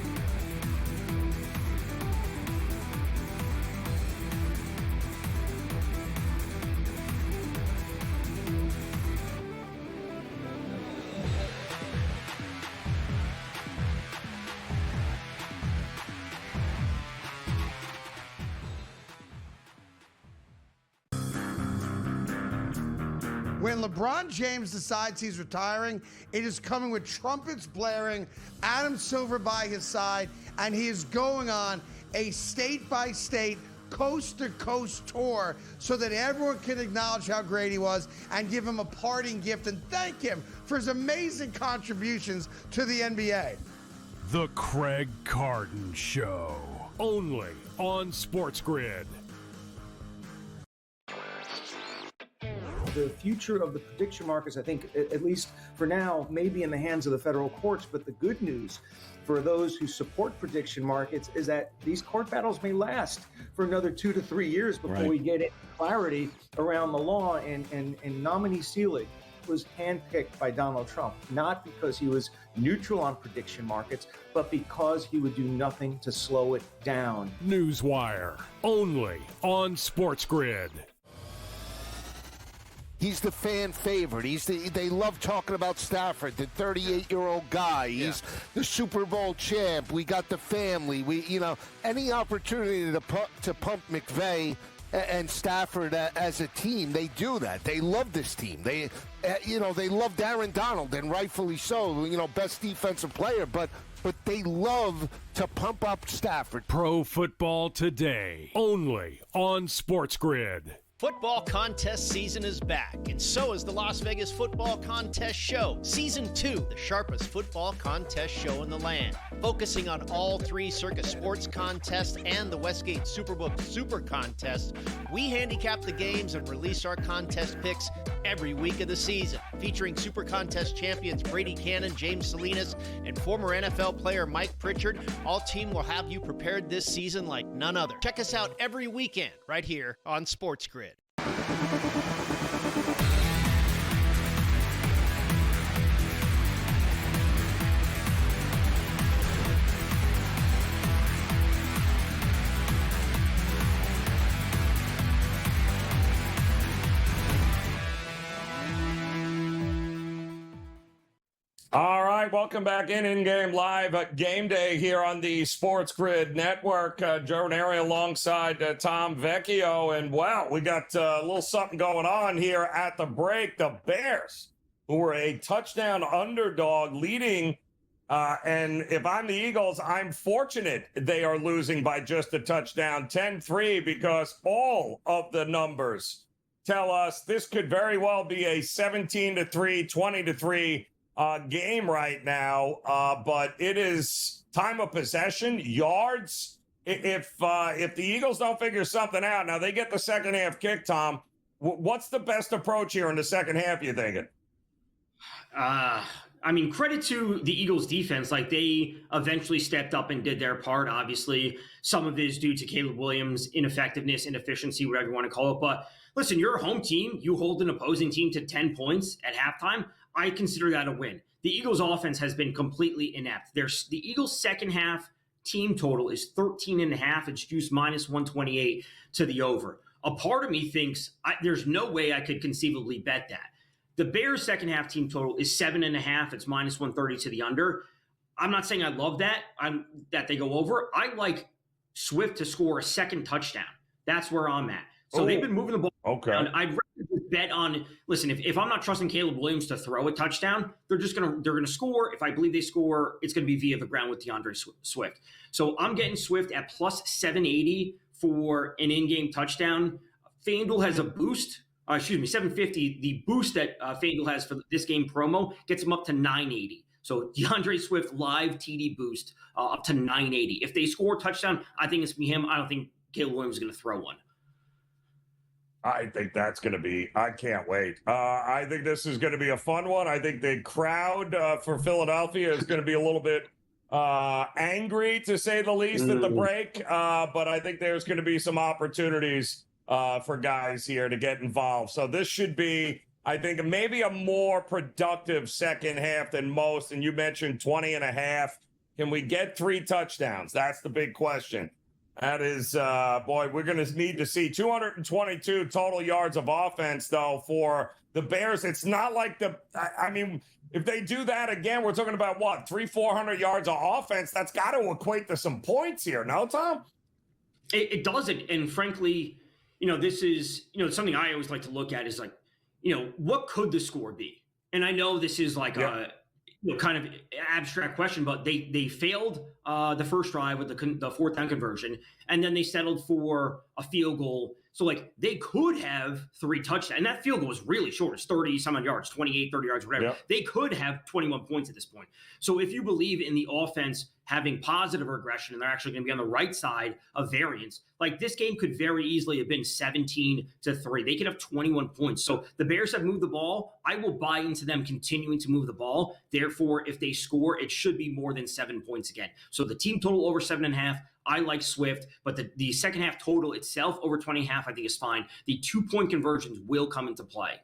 When LeBron James decides he's retiring, it is coming with trumpets blaring, Adam Silver by his side, and he is going on a state-by-state, coast-to-coast tour so that everyone can acknowledge how great he was and give him a parting gift and thank him for his amazing contributions to the NBA. The Craig Carton Show, only on SportsGrid. The future of the prediction markets, I think, at least for now, may be in the hands of the federal courts. But the good news for those who support prediction markets is that these court battles may last for another 2 to 3 years before we get clarity around the law. And nominee Seelig was handpicked by Donald Trump, not because he was neutral on prediction markets, but because he would do nothing to slow it down. Newswire, only on SportsGrid. He's the fan favorite. They love talking about Stafford, the 38-year-old guy. He's the Super Bowl champ. We got the family. Any opportunity to pump McVay and Stafford as a team, they do that. They love this team. They love Aaron Donald, and rightfully so. Best defensive player, but they love to pump up Stafford. Pro Football Today, only on SportsGrid. Football contest season is back, and so is the Las Vegas Football Contest Show. Season 2, the sharpest football contest show in the land. Focusing on all 3 Circus Sports contests and the Westgate Superbook Super Contest, we handicap the games and release our contest picks every week of the season. Featuring Super Contest champions Brady Cannon, James Salinas, and former NFL player Mike Pritchard, all team will have you prepared this season like none other. Check us out every weekend right here on SportsGrid. All right, welcome back in-game live game day here on the SportsGrid Network. Joe Raineri alongside Tom Vecchio. And, wow, we got a little something going on here at the break. The Bears, who were a touchdown underdog leading. And if I'm the Eagles, I'm fortunate they are losing by just a touchdown, 10-3, because all of the numbers tell us this could very well be a 17-3, 20-3 game right now, but it is time of possession, yards. If the Eagles don't figure something out, now they get the second half kick, Tom. What's the best approach here in the second half, you thinking? I mean, credit to the Eagles defense. Like, they eventually stepped up and did their part. Obviously, some of it is due to Caleb Williams' ineffectiveness, inefficiency, whatever you want to call it. But listen, you're a home team. You hold an opposing team to 10 points at halftime. I consider that a win. The Eagles offense has been completely inept. The Eagles second half team total is 13.5. It's juiced minus 128 to the over. A part of me thinks there's no way I could conceivably bet that. The Bears second half team total is 7.5. It's minus 130 to the under. I'm not saying I love that, that they go over. I like Swift to score a second touchdown. That's where I'm at. So they've been moving the ball. Okay. I'd rather just bet on, listen, if I'm not trusting Caleb Williams to throw a touchdown, they're going to score. If I believe they score, it's going to be via the ground with DeAndre Swift. So I'm getting Swift at plus 780 for an in-game touchdown. FanDuel has a boost. 750. The boost that FanDuel has for this game promo gets them up to 980. So DeAndre Swift live TD boost up to 980. If they score a touchdown, I think it's going to be him. I don't think Caleb Williams is going to throw one. I think that's going to be, I can't wait. I think this is going to be a fun one. I think the crowd for Philadelphia is going to be a little bit angry, to say the least, at the break. But I think there's going to be some opportunities for guys here to get involved. So this should be, I think, maybe a more productive second half than most. And you mentioned 20.5. Can we get 3 touchdowns? That's the big question. That is, boy, we're going to need to see 222 total yards of offense, though, for the Bears. It's not like I mean, if they do that again, we're talking about what, 300-400 yards of offense? That's got to equate to some points here. No, Tom? It doesn't. And frankly, this is, something I always like to look at is like, what could the score be? And I know this is like a kind of abstract question, but they failed the first drive with the fourth down conversion, and then they settled for a field goal. So, like, they could have 3 touchdowns, and that field goal was really short. It's 30-some odd yards, 28, 30 yards, whatever. Yep. They could have 21 points at this point. So if you believe in the offense having positive regression and they're actually going to be on the right side of variance, like, this game could very easily have been 17-3. They could have 21 points. So the Bears have moved the ball. I will buy into them continuing to move the ball. Therefore, if they score, it should be more than 7 points again. So the team total over 7.5. I like Swift, but the second half total itself over 20.5, I think is fine. The 2-point conversions will come into play.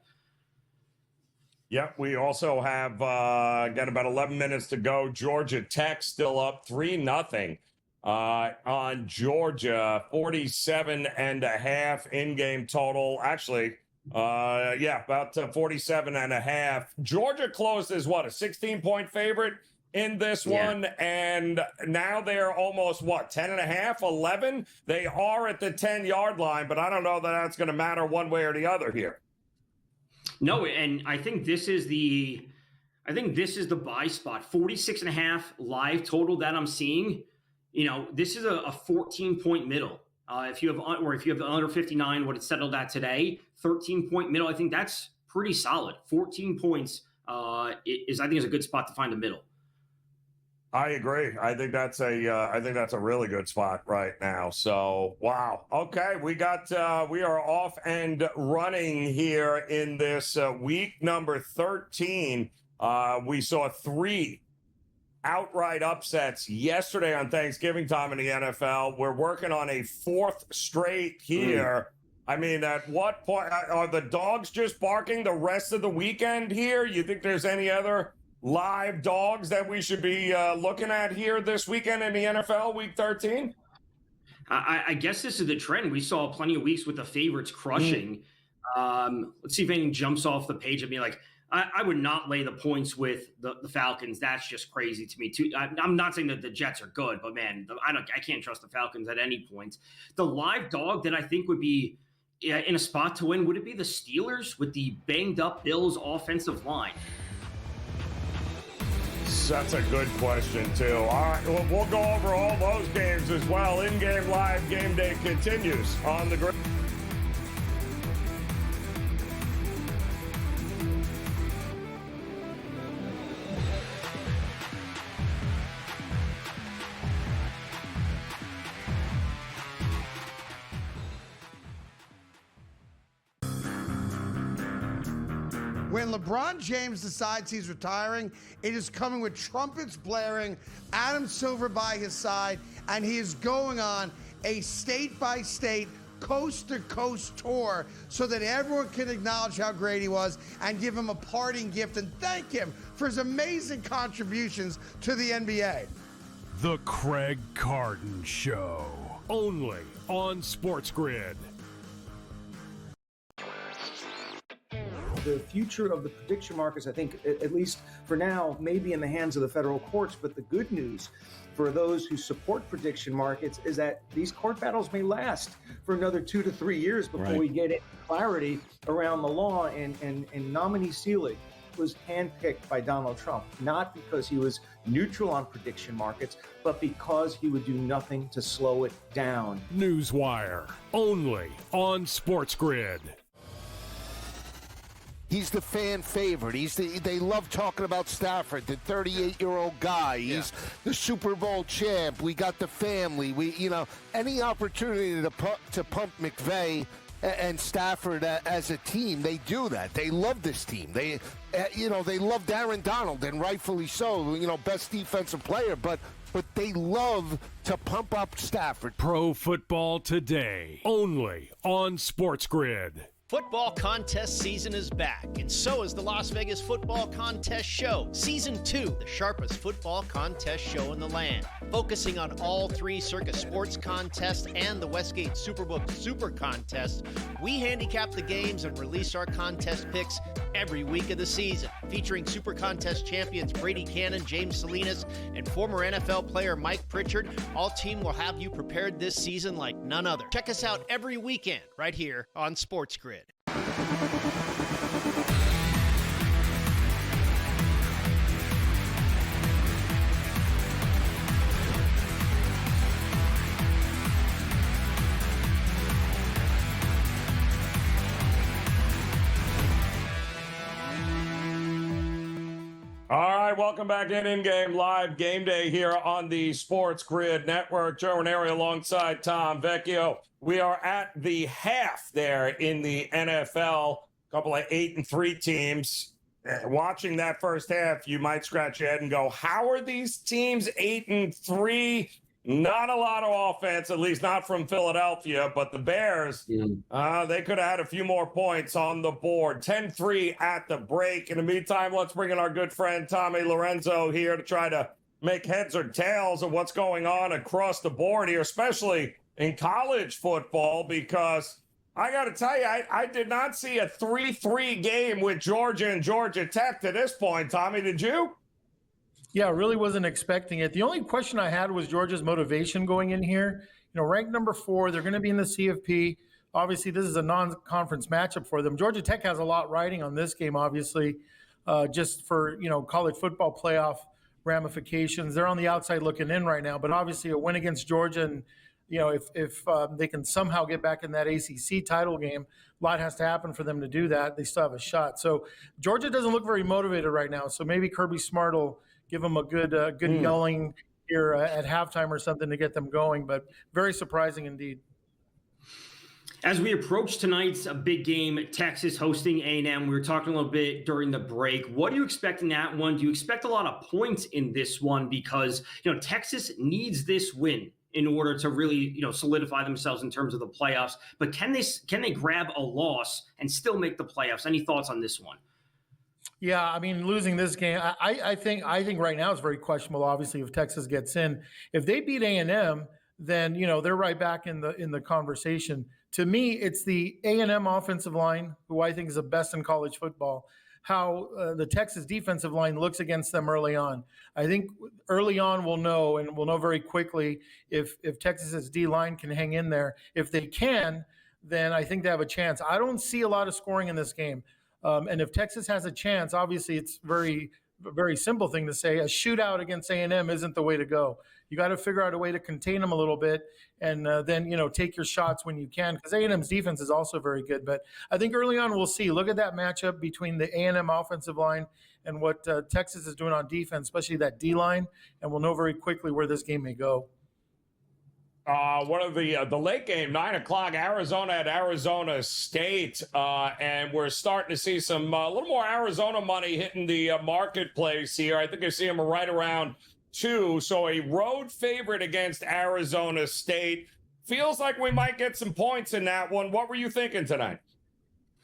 Yep, we also have got about 11 minutes to go. Georgia Tech still up 3-0 on Georgia, 47.5 in-game total. Actually, about 47.5. Georgia closed as what, a 16-point favorite in this one, and now they're almost 10.5, 11. They are at the 10-yard line, but I don't know that that's going to matter one way or the other here. No, and I think this is the buy spot. 46.5 live total that I'm seeing. This is a 14-point middle. If you have the under 59, what it settled at today, 13-point middle. I think that's pretty solid. 14 points is a good spot to find a middle. I agree. I think that's a really good spot right now. So, wow. Okay, we are off and running here in this week number 13. We saw 3 outright upsets yesterday on Thanksgiving time in the NFL. We're working on a 4th straight here. I mean, at what point are the dogs just barking the rest of the weekend here? You think there's any other live dogs that we should be looking at here this weekend in the NFL, Week 13? I guess this is the trend. We saw plenty of weeks with the favorites crushing. Let's see if anything jumps off the page at me. Like, I would not lay the points with the Falcons. That's just crazy to me, too. I'm not saying that the Jets are good, but, man, I can't trust the Falcons at any point. The live dog that I think would be in a spot to win, would it be the Steelers with the banged-up Bills offensive line? That's a good question, too. All right, we'll go over all those games as well. In-game live game day continues on the grid. When LeBron James decides he's retiring, it is coming with trumpets blaring, Adam Silver by his side, and he is going on a state-by-state, coast-to-coast tour so that everyone can acknowledge how great he was and give him a parting gift and thank him for his amazing contributions to the NBA. The Craig Carton Show, only on SportsGrid. The future of the prediction markets, I think, at least for now, may be in the hands of the federal courts. But the good news for those who support prediction markets is that these court battles may last for another 2 to 3 years before we get clarity around the law. And nominee Seelig was handpicked by Donald Trump, not because he was neutral on prediction markets, but because he would do nothing to slow it down. Newswire, only on SportsGrid. He's the fan favorite. They love talking about Stafford, the 38-year-old guy. He's the Super Bowl champ. We got the family. Any opportunity to pump McVay and Stafford as a team, they do that. They love this team. They loved Aaron Donald, and rightfully so. Best defensive player, but they love to pump up Stafford. Pro Football Today, only on SportsGrid. Football contest season is back, and so is the Las Vegas Football Contest Show. Season 2, the sharpest football contest show in the land. Focusing on all 3 Circus Sports contests and the Westgate Superbook Super Contest, we handicap the games and release our contest picks every week of the season. Featuring Super Contest champions Brady Cannon, James Salinas, and former NFL player Mike Pritchard, all team will have you prepared this season like none other. Check us out every weekend right here on SportsGrid. All right, welcome back in-game live game day here on the Sports Grid Network. Joe Raineri alongside Tom Vecchio. We are at the half there in the NFL. A couple of 8-3 teams. Watching that first half, you might scratch your head and go, how are these teams 8-3? Not a lot of offense, at least not from Philadelphia, but the Bears, they could have had a few more points on the board. 10-3 at the break. In the meantime, let's bring in our good friend Tommy Lorenzo here to try to make heads or tails of what's going on across the board here, especially in college football, because I got to tell you, I did not see a 3-3 game with Georgia and Georgia Tech to this point. Tommy, did you? Yeah, I really wasn't expecting it. The only question I had was Georgia's motivation going in here. Ranked number 4, they're going to be in the CFP. Obviously, this is a non-conference matchup for them. Georgia Tech has a lot riding on this game, obviously, just for, college football playoff ramifications. They're on the outside looking in right now, but obviously a win against Georgia, and, if they can somehow get back in that ACC title game, a lot has to happen for them to do that. They still have a shot. So Georgia doesn't look very motivated right now. So maybe Kirby Smart will give them a good yelling here at halftime or something to get them going, but very surprising indeed. As we approach tonight's big game, Texas hosting A&M, we were talking a little bit during the break. What do you expect in that one? Do you expect a lot of points in this one? Because, Texas needs this win in order to really, solidify themselves in terms of the playoffs. But can they grab a loss and still make the playoffs? Any thoughts on this one? Yeah, I mean, losing this game, I think right now it's very questionable. Obviously, if Texas gets in, if they beat A&M, then they're right back in the conversation. To me, it's the A&M offensive line, who I think is the best in college football. How the Texas defensive line looks against them early on. I think early on we'll know very quickly if Texas's D line can hang in there. If they can, then I think they have a chance. I don't see a lot of scoring in this game. And if Texas has a chance, obviously it's very, very simple thing to say. A shootout against A&M isn't the way to go. You got to figure out a way to contain them a little bit, and then take your shots when you can, because A&M's defense is also very good. But I think early on we'll see. Look at that matchup between the A&M offensive line and what Texas is doing on defense, especially that D line, and we'll know very quickly where this game may go. One of the late game, 9 o'clock, Arizona at Arizona State, and we're starting to see some a little more Arizona money hitting the marketplace here. I think I see them right around 2, so a road favorite against Arizona State. Feels like we might get some points in that one. What were you thinking tonight?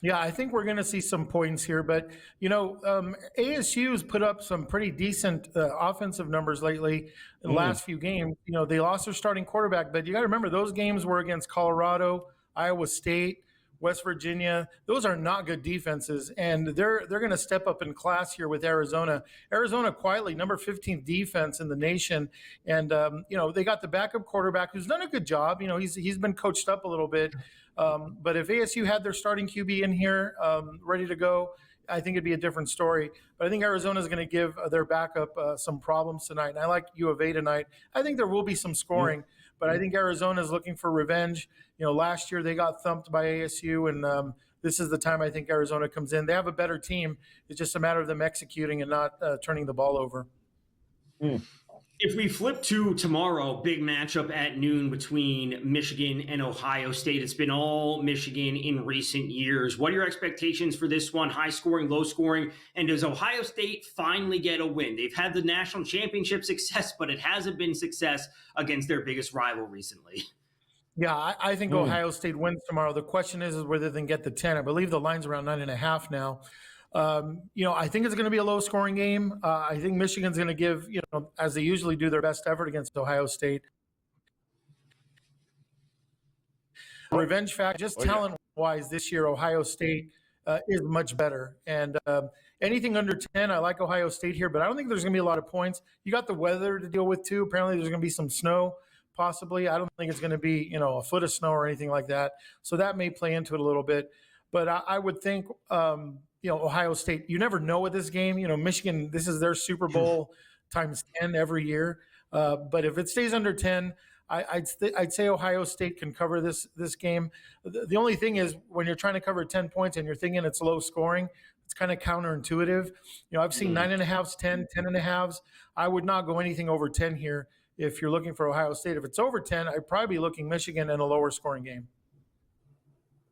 Yeah, I think we're going to see some points here, but ASU's put up some pretty decent offensive numbers lately in the last few games. They lost their starting quarterback, but you got to remember those games were against Colorado, Iowa State, West Virginia. Those are not good defenses, and they're going to step up in class here with Arizona. Arizona quietly number 15th defense in the nation, and they got the backup quarterback who's done a good job. He's been coached up a little bit. But if ASU had their starting QB in here ready to go, I think it'd be a different story. But I think Arizona is going to give their backup some problems tonight. And I like U of A tonight. I think there will be some scoring, but I think Arizona is looking for revenge. Last year they got thumped by ASU, and this is the time I think Arizona comes in. They have a better team. It's just a matter of them executing and not turning the ball over. If we flip to tomorrow, big matchup at noon between Michigan and Ohio State. It's been all Michigan in recent years. What are your expectations for this one? High scoring, low scoring? And does Ohio State finally get a win? They've had the national championship success, but it hasn't been success against their biggest rival recently. Yeah, I think Ohio State wins tomorrow. The question is whether they can get the 10. I believe the line's around 9.5 now. I think it's going to be a low-scoring game. I think Michigan's going to give, as they usually do, their best effort against Ohio State. Revenge factor, just talent-wise this year, Ohio State is much better. And anything under 10, I like Ohio State here, but I don't think there's going to be a lot of points. You got the weather to deal with, too. Apparently there's going to be some snow, possibly. I don't think it's going to be, a foot of snow or anything like that. So that may play into it a little bit. But I would think Ohio State, you never know with this game. Michigan, this is their Super Bowl times 10 every year. But if it stays under 10, I'd say Ohio State can cover this game. The only thing is when you're trying to cover 10 points and you're thinking it's low scoring, it's kind of counterintuitive. I've seen 9.5s, 10.5s. I would not go anything over 10 here if you're looking for Ohio State. If it's over 10, I'd probably be looking Michigan in a lower scoring game.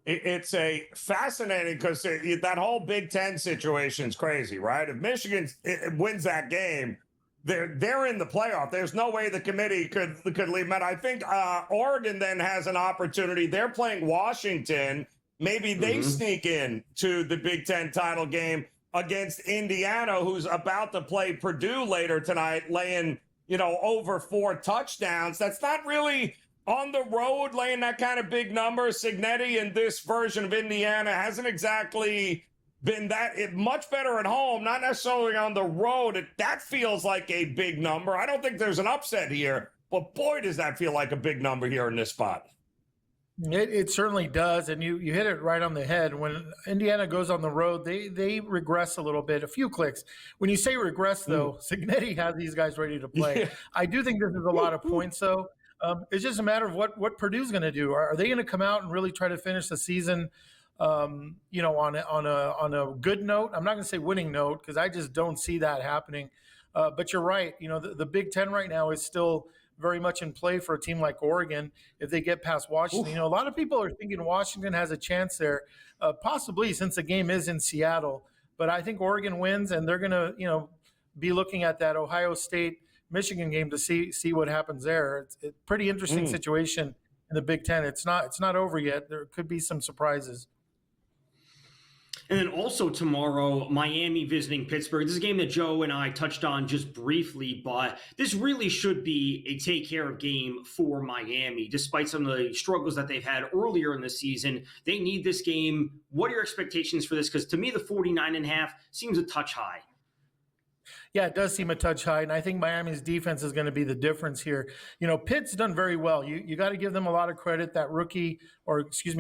It's a fascinating because that whole Big Ten situation is crazy, right? If Michigan wins that game, they're in the playoff. There's no way the committee could leave them out. I think Oregon then has an opportunity. They're playing Washington. Maybe they sneak in to the Big Ten title game against Indiana, who's about to play Purdue later tonight, laying over 4 touchdowns. That's not really on the road, laying that kind of big number. Cignetti in this version of Indiana hasn't exactly been much better at home, not necessarily on the road. That feels like a big number. I don't think there's an upset here, but boy, does that feel like a big number here in this spot. It certainly does, and you hit it right on the head. When Indiana goes on the road, they regress a little bit, a few clicks. When you say regress, though, Cignetti has these guys ready to play. Yeah. I do think this is a lot of points, though. It's just a matter of what Purdue's going to do. Are they going to come out and really try to finish the season, on a good note? I'm not going to say winning note because I just don't see that happening. But you're right. The Big Ten right now is still very much in play for a team like Oregon if they get past Washington. A lot of people are thinking Washington has a chance there, possibly since the game is in Seattle. But I think Oregon wins, and they're going to be looking at that Ohio State Michigan game to see what happens there. It's a pretty interesting situation in the Big Ten. It's not over yet. There could be some surprises. And then also tomorrow, Miami visiting Pittsburgh. This is a game that Joe and I touched on just briefly, but this really should be a take-care-of game for Miami. Despite some of the struggles that they've had earlier in the season, they need this game. What are your expectations for this? Because to me, the 49.5 seems a touch high. Yeah, it does seem a touch high, and I think Miami's defense is going to be the difference here. Pitt's done very well. You got to give them a lot of credit. That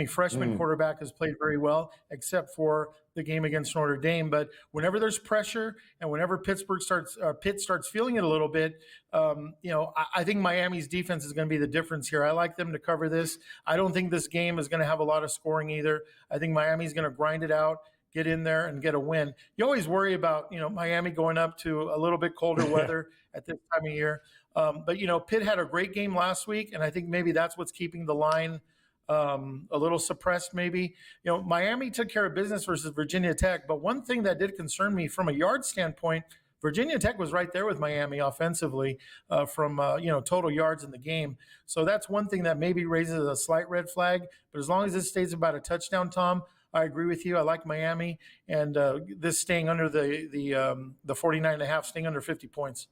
freshman quarterback has played very well, except for the game against Notre Dame. But whenever there's pressure and whenever Pitt starts feeling it a little bit, I think Miami's defense is going to be the difference here. I like them to cover this. I don't think this game is going to have a lot of scoring either. I think Miami's going to grind it out, get in there and get a win. You always worry about, Miami going up to a little bit colder weather at this time of year. But Pitt had a great game last week, and I think maybe that's what's keeping the line a little suppressed maybe. Miami took care of business versus Virginia Tech, but one thing that did concern me from a yard standpoint, Virginia Tech was right there with Miami offensively from total yards in the game. So that's one thing that maybe raises a slight red flag. But as long as this stays about a touchdown, Tom, I agree with you. I like Miami, and this staying under the 49.5, staying under 50 points.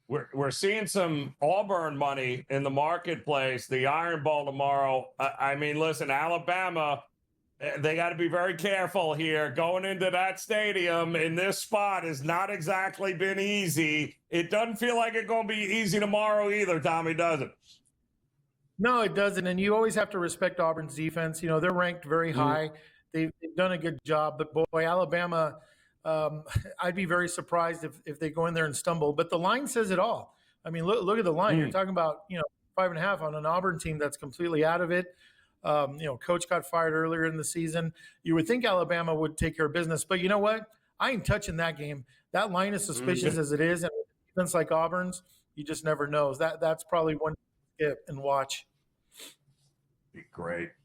We're seeing some Auburn money in the marketplace. The Iron Bowl tomorrow. I mean, listen, Alabama. They got to be very careful here. Going into that stadium in this spot has not exactly been easy. It doesn't feel like it's going to be easy tomorrow either, Tommy, does it? No, it doesn't. And you always have to respect Auburn's defense. They're ranked very high. They've done a good job. But, boy, Alabama, I'd be very surprised if they go in there and stumble. But the line says it all. I mean, look at the line. You're talking about, 5.5 on an Auburn team that's completely out of it. Coach got fired earlier in the season. You would think Alabama would take care of business, but you know what? I ain't touching that game. That line is suspicious as it is, and a defense like Auburn's, you just never know. That's probably one to skip and watch.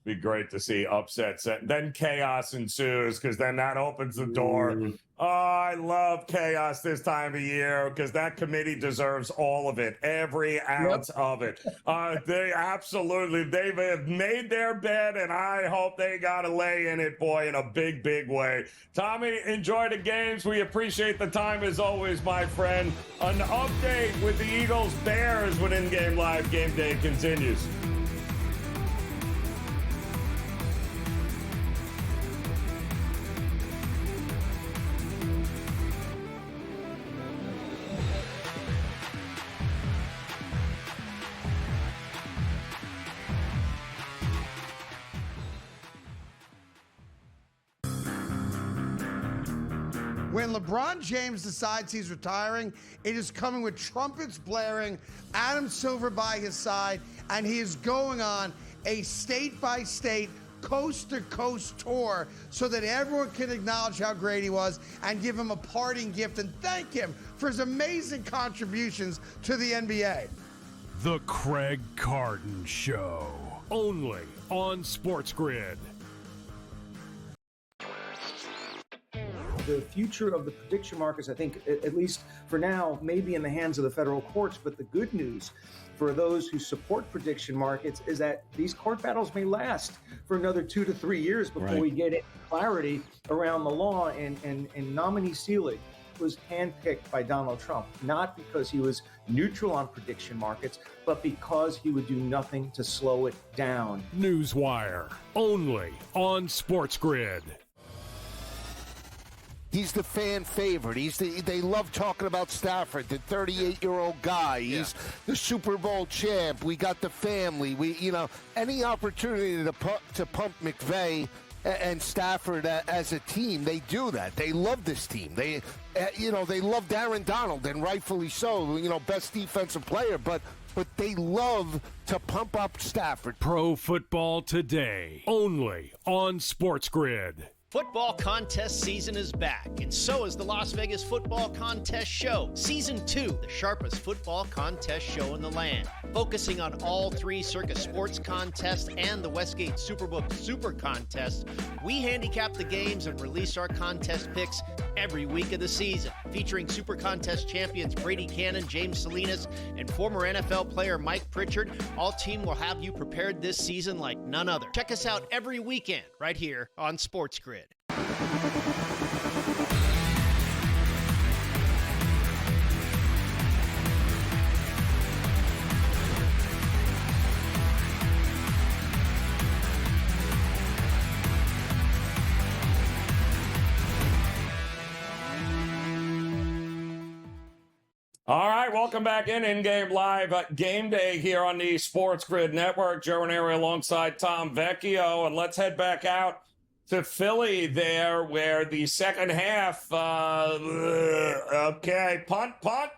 Be great to see upsets. Then chaos ensues because then that opens the door. Oh, I love chaos this time of year because that committee deserves all of it, every ounce of it. They have made their bed, and I hope they got to lay in it, boy, in a big, big way. Tommy, enjoy the games. We appreciate the time as always, my friend. An update with the Eagles-Bears when In-Game Live Game Day continues. When LeBron James decides he's retiring, it is coming with trumpets blaring, Adam Silver by his side, and he is going on a state-by-state, coast-to-coast tour so that everyone can acknowledge how great he was and give him a parting gift and thank him for his amazing contributions to the NBA. The Craig Carton Show, only on SportsGrid. The future of the prediction markets, I think, at least for now, may be in the hands of the federal courts. But the good news for those who support prediction markets is that these court battles may last for another 2 to 3 years before we get clarity around the law. And nominee Seelig was handpicked by Donald Trump, not because he was neutral on prediction markets, but because he would do nothing to slow it down. Newswire, only on SportsGrid. He's the fan favorite. They love talking about Stafford, the 38-year-old guy. He's the Super Bowl champ. We got the family. Any opportunity to pump McVay and Stafford as a team, they do that. They love this team. They loved Aaron Donald, and rightfully so. Best defensive player, but they love to pump up Stafford. Pro Football Today, only on SportsGrid. Football contest season is back, and so is the Las Vegas Football Contest Show. Season 2, the sharpest football contest show in the land. Focusing on all 3 Circus Sports contests and the Westgate Superbook Super Contest, we handicap the games and release our contest picks every week of the season. Featuring Super Contest champions Brady Cannon, James Salinas, and former NFL player Mike Pritchard, all team will have you prepared this season like none other. Check us out every weekend right here on SportsGrid. All right, welcome back in-game live Game Day here on the SportsGrid Network. Joe Raineri alongside Tom Vecchio, and let's head back out to Philly there, where the second half, punt,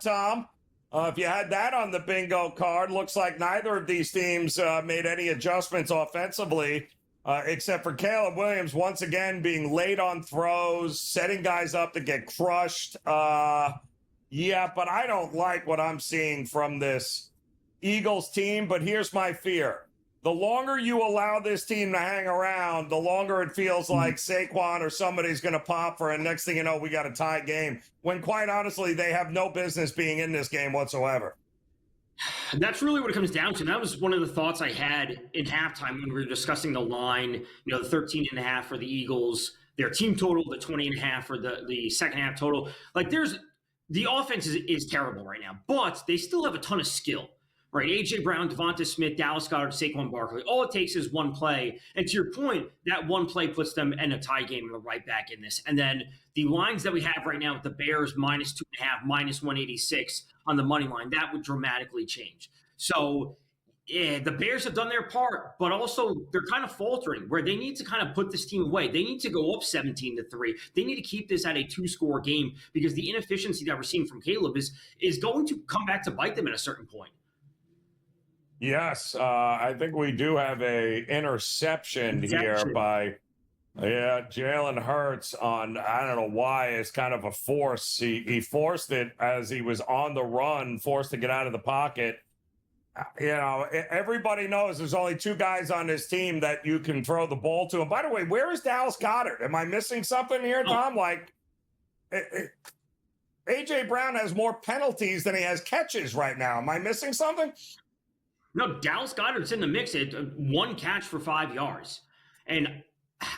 Tom. If you had that on the bingo card, looks like neither of these teams made any adjustments offensively except for Caleb Williams once again being late on throws, setting guys up to get crushed. Yeah, but I don't like what I'm seeing from this Eagles team. But here's my fear. The longer you allow this team to hang around, the longer it feels like Saquon or somebody's going to pop for, and next thing you know, we got a tie game. When quite honestly, they have no business being in this game whatsoever. That's really what it comes down to. And that was one of the thoughts I had in halftime when we were discussing the line, the 13.5 for the Eagles, their team total, the 20.5 for the second half total. Like the offense is terrible right now, but they still have a ton of skill. Right, A.J. Brown, Devonta Smith, Dallas Goedert, Saquon Barkley. All it takes is one play. And to your point, that one play puts them in a tie game and they're right back in this. And then the lines that we have right now with the Bears -2.5, -186 on the money line, that would dramatically change. So the Bears have done their part, but also they're kind of faltering where they need to kind of put this team away. They need to go up 17-3. They need to keep this at a 2-score game because the inefficiency that we're seeing from Caleb is going to come back to bite them at a certain point. Yes, I think we do have a interception here by Jalen Hurts on, I don't know why, it's kind of a force. He forced it as he was on the run, forced to get out of the pocket. Everybody knows there's only two guys on this team that you can throw the ball to. And by the way, where is Dallas Goedert? Am I missing something here, Tom? A.J. Brown has more penalties than he has catches right now. Am I missing something? No, Dallas Goedert's in the mix at one catch for 5 yards. And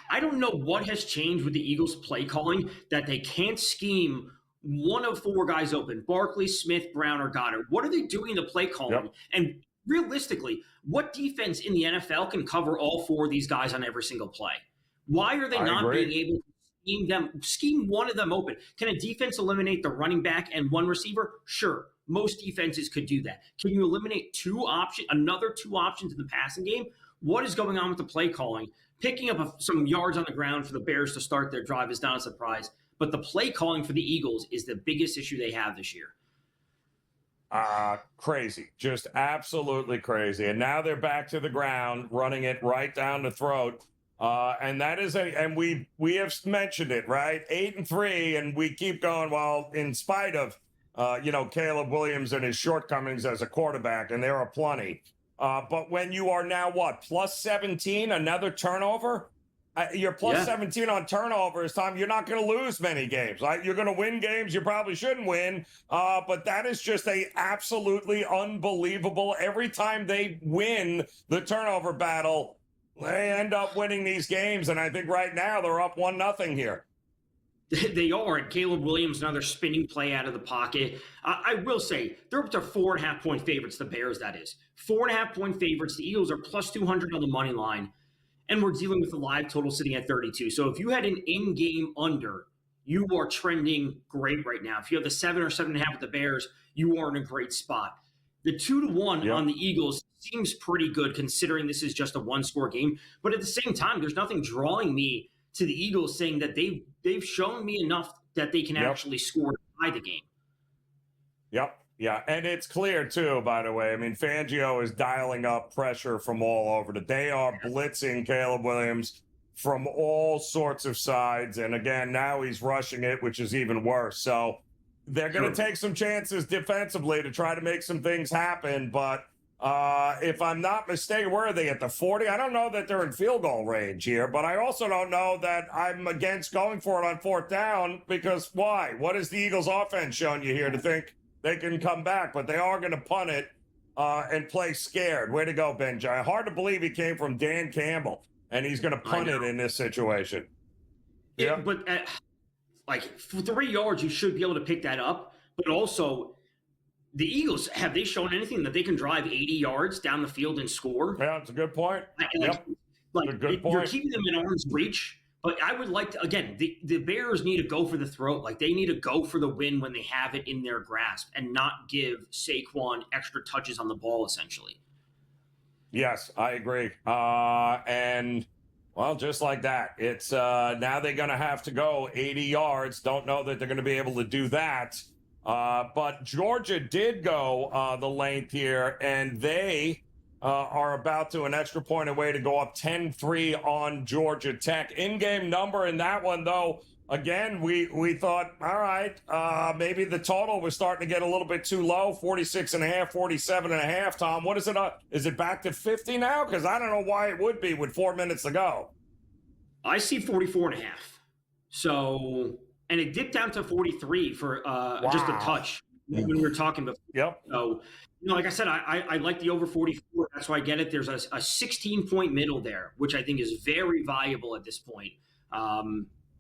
I don't know what has changed with the Eagles' play calling that they can't scheme one of four guys open, Barkley, Smith, Brown, or Goedert. What are they doing in the play calling? Yep. And realistically, what defense in the NFL can cover all four of these guys on every single play? Why are they not being able to scheme one of them open? Can a defense eliminate the running back and one receiver? Sure. Most defenses could do that. Can you eliminate another two options in the passing game? What is going on with the play calling? Picking up some yards on the ground for the Bears to start their drive is not a surprise. But the play calling for the Eagles is the biggest issue they have this year. Crazy. Just absolutely crazy. And now they're back to the ground, running it right down the throat. And that is and we have mentioned it, right? 8-3, and we keep going, well, in spite of Caleb Williams and his shortcomings as a quarterback, and there are plenty. But when you are now, plus 17, another turnover? You're plus 17 on turnovers, Tom. You're not going to lose many games. Right? You're going to win games you probably shouldn't win. But that is just a absolutely unbelievable. Every time they win the turnover battle, they end up winning these games. And I think right now they're up 1-0 here. They are. And Caleb Williams, another spinning play out of the pocket. I will say, they're up to 4.5-point favorites, the Bears, that is. 4.5-point favorites. The Eagles are plus 200 on the money line. And we're dealing with the live total sitting at 32. So if you had an in-game under, you are trending great right now. If you have the 7 or 7.5 with the Bears, you are in a great spot. The 2-1 on the Eagles seems pretty good considering this is just a one-score game. But at the same time, there's nothing drawing me to the Eagles saying that they've shown me enough that they can actually score to tie the game. Yep. Yeah, and it's clear, too, by the way. I mean, Fangio is dialing up pressure from all over. They are blitzing Caleb Williams from all sorts of sides. And, again, now he's rushing it, which is even worse. So they're going to take some chances defensively to try to make some things happen. But if I'm not mistaken, where are they, at the 40? I don't know that they're in field goal range here. But I also don't know that I'm against going for it on fourth down because why? What has the Eagles offense shown you here to think they can come back, but they are going to punt it and play scared. Way to go, Ben Jai. Hard to believe he came from Dan Campbell, and he's going to punt it in this situation. Yeah, but for 3 yards, you should be able to pick that up. But also, the Eagles, have they shown anything that they can drive 80 yards down the field and score? Yeah, that's a good point. You're keeping them in arm's reach. But I would like to, again, the Bears need to go for the throat. Like, they need to go for the win when they have it in their grasp and not give Saquon extra touches on the ball, essentially. Yes, I agree. And, well, just like that, it's now they're going to have to go 80 yards. Don't know that they're going to be able to do that. But Georgia did go the length here, and they are about to an extra point away to go up 10-3 on Georgia Tech. In-game number in that one, though, again, we thought, all right, maybe the total was starting to get a little bit too low, 46.5, 47.5. Tom, what is it? Is it back to 50 now? Because I don't know why it would be with 4 minutes to go. I see 44.5. So, and it dipped down to 43 for just a touch when we were talking before. Yep. So, like I said, I like the over 44. That's why I get it. There's a 16-point middle there, which I think is very valuable at this point.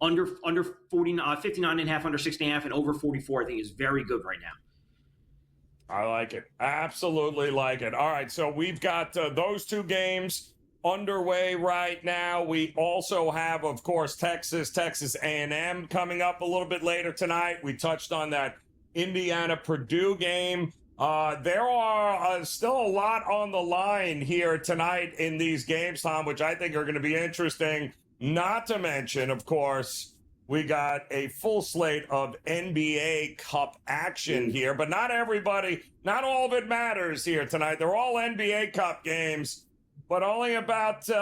Under 59.5, under 60.5, and over 44, I think is very good right now. I like it. Absolutely like it. All right, so we've got those two games underway right now. We also have, of course, Texas A&M coming up a little bit later tonight. We touched on that Indiana-Purdue game. There are still a lot on the line here tonight in these games, Tom, which I think are going to be interesting. Not to mention, of course, we got a full slate of NBA Cup action here, but not everybody, not all of it matters here tonight. They're all NBA Cup games, but only about, 3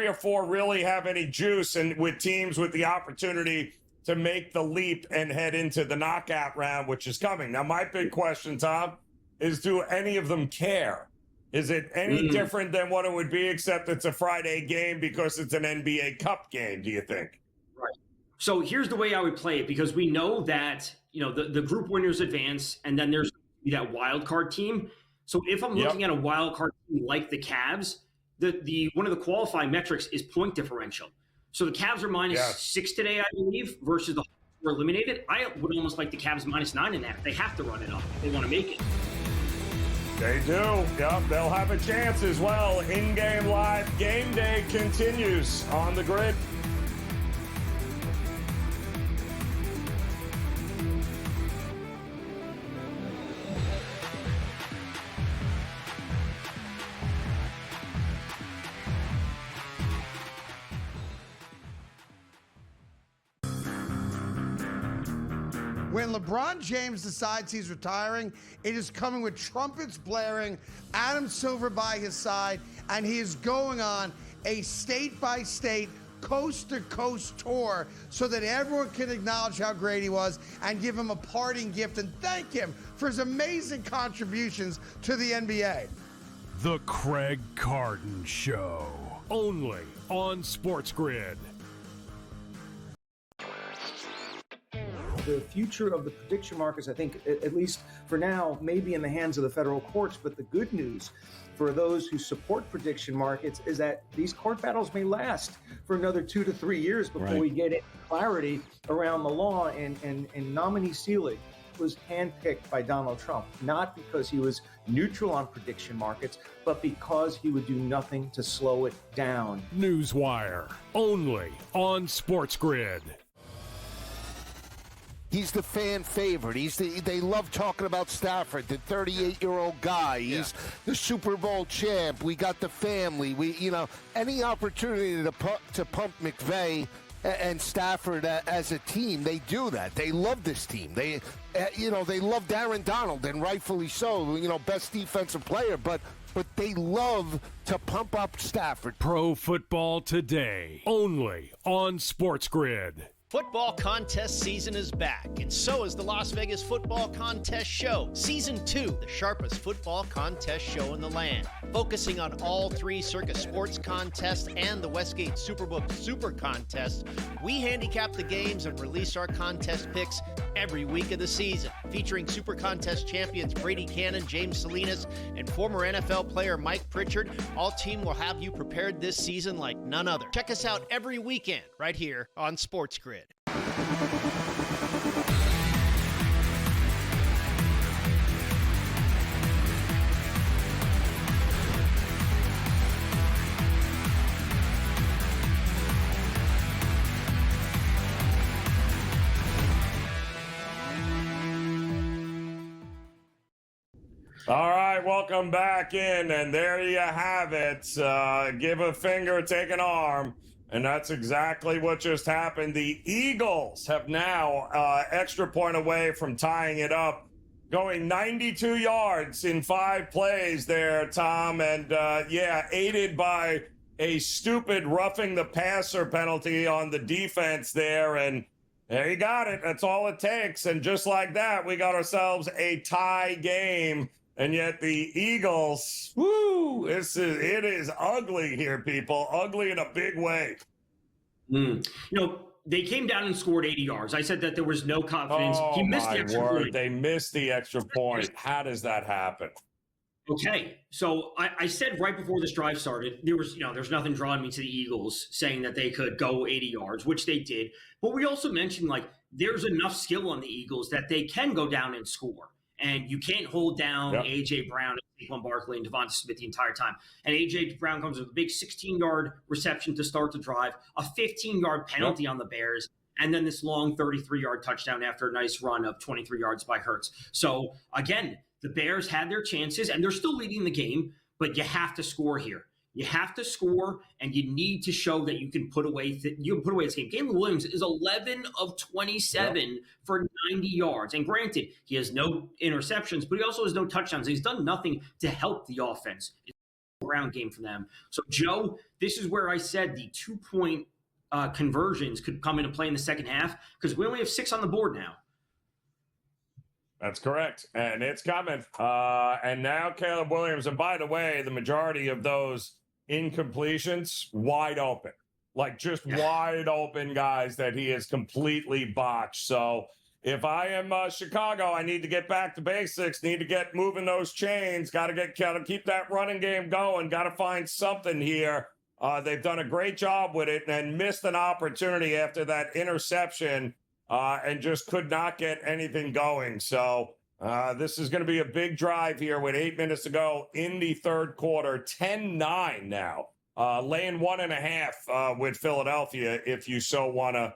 or 4 really have any juice, and with teams with the opportunity to make the leap and head into the knockout round, which is coming. Now, my big question, Tom, is do any of them care? Is it any different than what it would be, except it's a Friday game because it's an NBA Cup game, do you think? Right. So here's the way I would play it, because we know that, the group winners advance, and then there's that wild card team. So if I'm looking at a wild card team like the Cavs, the one of the qualifying metrics is point differential. So the Cavs are -6 today, I believe, versus the Hawks were eliminated. I would almost like the Cavs -9.5. They have to run it up if they want to make it. They do. Yep, they'll have a chance as well. In-game live game day continues on the grid. When LeBron James decides he's retiring, it is coming with trumpets blaring, Adam Silver by his side, and he is going on a state-by-state, coast-to-coast tour so that everyone can acknowledge how great he was and give him a parting gift and thank him for his amazing contributions to the NBA. The Craig Carton Show, only on SportsGrid. The future of the prediction markets, I think, at least for now, may be in the hands of the federal courts. But the good news for those who support prediction markets is that these court battles may last for another 2 to 3 years before we get clarity around the law. And nominee Seelig was handpicked by Donald Trump, not because he was neutral on prediction markets, but because he would do nothing to slow it down. Newswire, only on SportsGrid. He's the fan favorite. They love talking about Stafford, the 38-year-old guy. He's the Super Bowl champ. We got the family. Any opportunity to pump McVay and Stafford as a team, they do that. They love this team. They love Aaron Donald, and rightfully so. Best defensive player, but they love to pump up Stafford. Pro Football Today, only on SportsGrid. Football contest season is back, and so is the Las Vegas Football Contest Show. Season 2, the sharpest football contest show in the land. Focusing on all 3 Circus Sports contests and the Westgate Superbook Super Contest, we handicap the games and release our contest picks every week of the season. Featuring Super Contest champions Brady Cannon, James Salinas, and former NFL player Mike Pritchard, all team will have you prepared this season like none other. Check us out every weekend right here on SportsGrid. All right, welcome back in, and there you have it. Give a finger, take an arm, and that's exactly what just happened. The Eagles have now extra point away from tying it up going 92 yards in 5 plays there, Tom. And, aided by a stupid roughing the passer penalty on the defense there. And there you got it. That's all it takes. And just like that, we got ourselves a tie game. And yet the Eagles, it is ugly here, people. Ugly in a big way. They came down and scored 80 yards. I said that there was no confidence. He missed the extra point. They missed the extra point. How does that happen? Okay, so I said right before this drive started, there's nothing drawing me to the Eagles saying that they could go 80 yards, which they did. But we also mentioned, there's enough skill on the Eagles that they can go down and score. And you can't hold down A.J. Brown, Saquon Barkley, and Devonta Smith the entire time. And A.J. Brown comes with a big 16-yard reception to start the drive, a 15-yard penalty on the Bears, and then this long 33-yard touchdown after a nice run of 23 yards by Hurts. So, again, the Bears had their chances, and they're still leading the game, but you have to score here. You have to score, and you need to show that you can put away this game. Caleb Williams is 11 of 27 for 90 yards. And granted, he has no interceptions, but he also has no touchdowns. He's done nothing to help the offense. It's a ground game for them. So, Joe, this is where I said the 2-point conversions could come into play in the second half because we only have 6 on the board now. That's correct. And it's coming. And now Caleb Williams. And by the way, the majority of those incompletions wide open, wide open guys that he has completely botched. So if I am Chicago, I need to get back to basics, need to get moving those chains, got to keep that running game going, got to find something here. They've done a great job with it and missed an opportunity after that interception and just could not get anything going. So this is going to be a big drive here with 8 minutes to go in the third quarter. 10-9 now. Laying 1.5 with Philadelphia if you so want to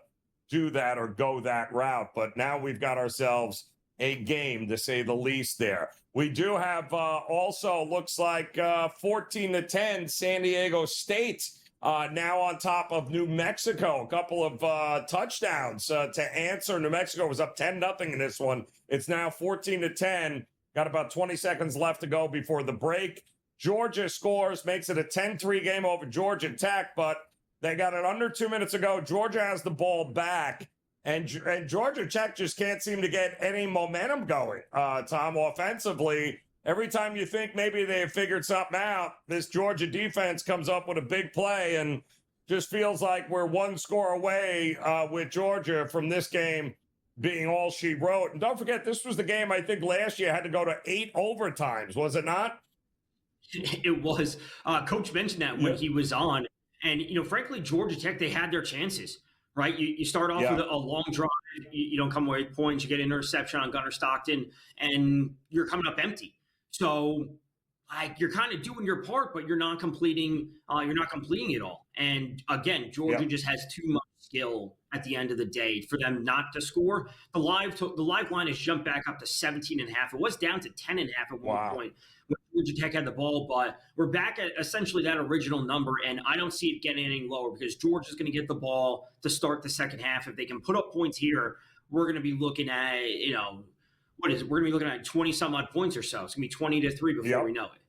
do that or go that route. But now we've got ourselves a game, to say the least there. We do have also looks like 14-10 San Diego State now on top of New Mexico. A couple of touchdowns to answer. New Mexico was up 10-0 in this one. It's now 14-10. Got about 20 seconds left to go before the break. Georgia scores, makes it a 10-3 game over Georgia Tech, but they got it under 2 minutes ago. Georgia has the ball back, and Georgia Tech just can't seem to get any momentum going, Tom, offensively. Every time you think maybe they have figured something out, this Georgia defense comes up with a big play and just feels like we're one score away with Georgia from this game being all she wrote. And don't forget, this was the game I think last year had to go to 8 overtimes, was it not? It was. Coach mentioned that when he was on. And, frankly, Georgia Tech, they had their chances, right? You start off with a long drive. You don't come away with points. You get an interception on Gunnar Stockton, and you're coming up empty. So, you're kind of doing your part, but you're not completing it all. And, again, Georgia just has too much skill at the end of the day for them not to score. The live line has jumped back up to 17.5. It was down to 10.5 at one point when Georgia Tech had the ball, but we're back at essentially that original number, and I don't see it getting any lower because Georgia's going to get the ball to start the second half. If they can put up points here, we're going to be looking at, we're going to be looking at 20-some odd points or so. It's going to be 20-3 before we know it.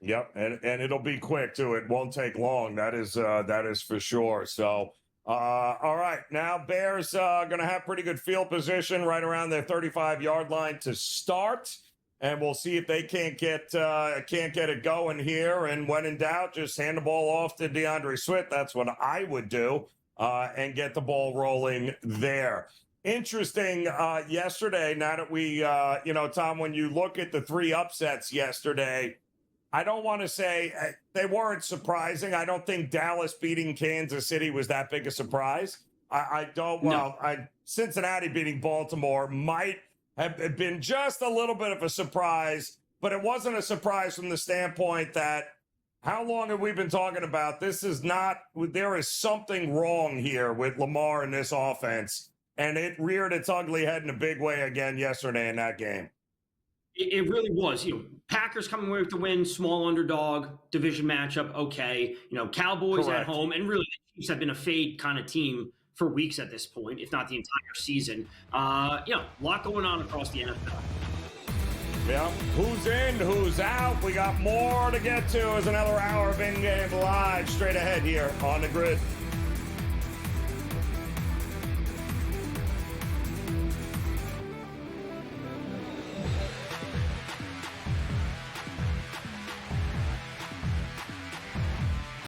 Yep, and it'll be quick too. It won't take long. That is for sure. So, all right, now Bears going to have pretty good field position right around their 35-yard line to start, and we'll see if they can't get it going here. And when in doubt, just hand the ball off to DeAndre Swift. That's what I would do, and get the ball rolling there. Interesting yesterday. Now that we, Tom, when you look at the 3 upsets yesterday. I don't want to say they weren't surprising. I don't think Dallas beating Kansas City was that big a surprise. Cincinnati beating Baltimore might have been just a little bit of a surprise, but it wasn't a surprise from the standpoint that how long have we been talking about there is something wrong here with Lamar and this offense, and it reared its ugly head in a big way again yesterday in that game. It really was. Packers coming away with the win, small underdog, division matchup, okay. Cowboys at home, and really the Chiefs have been a fade kind of team for weeks at this point, if not the entire season. A lot going on across the NFL. Yeah. Who's in, who's out? We got more to get to as another hour of in-game live straight ahead here on the grid.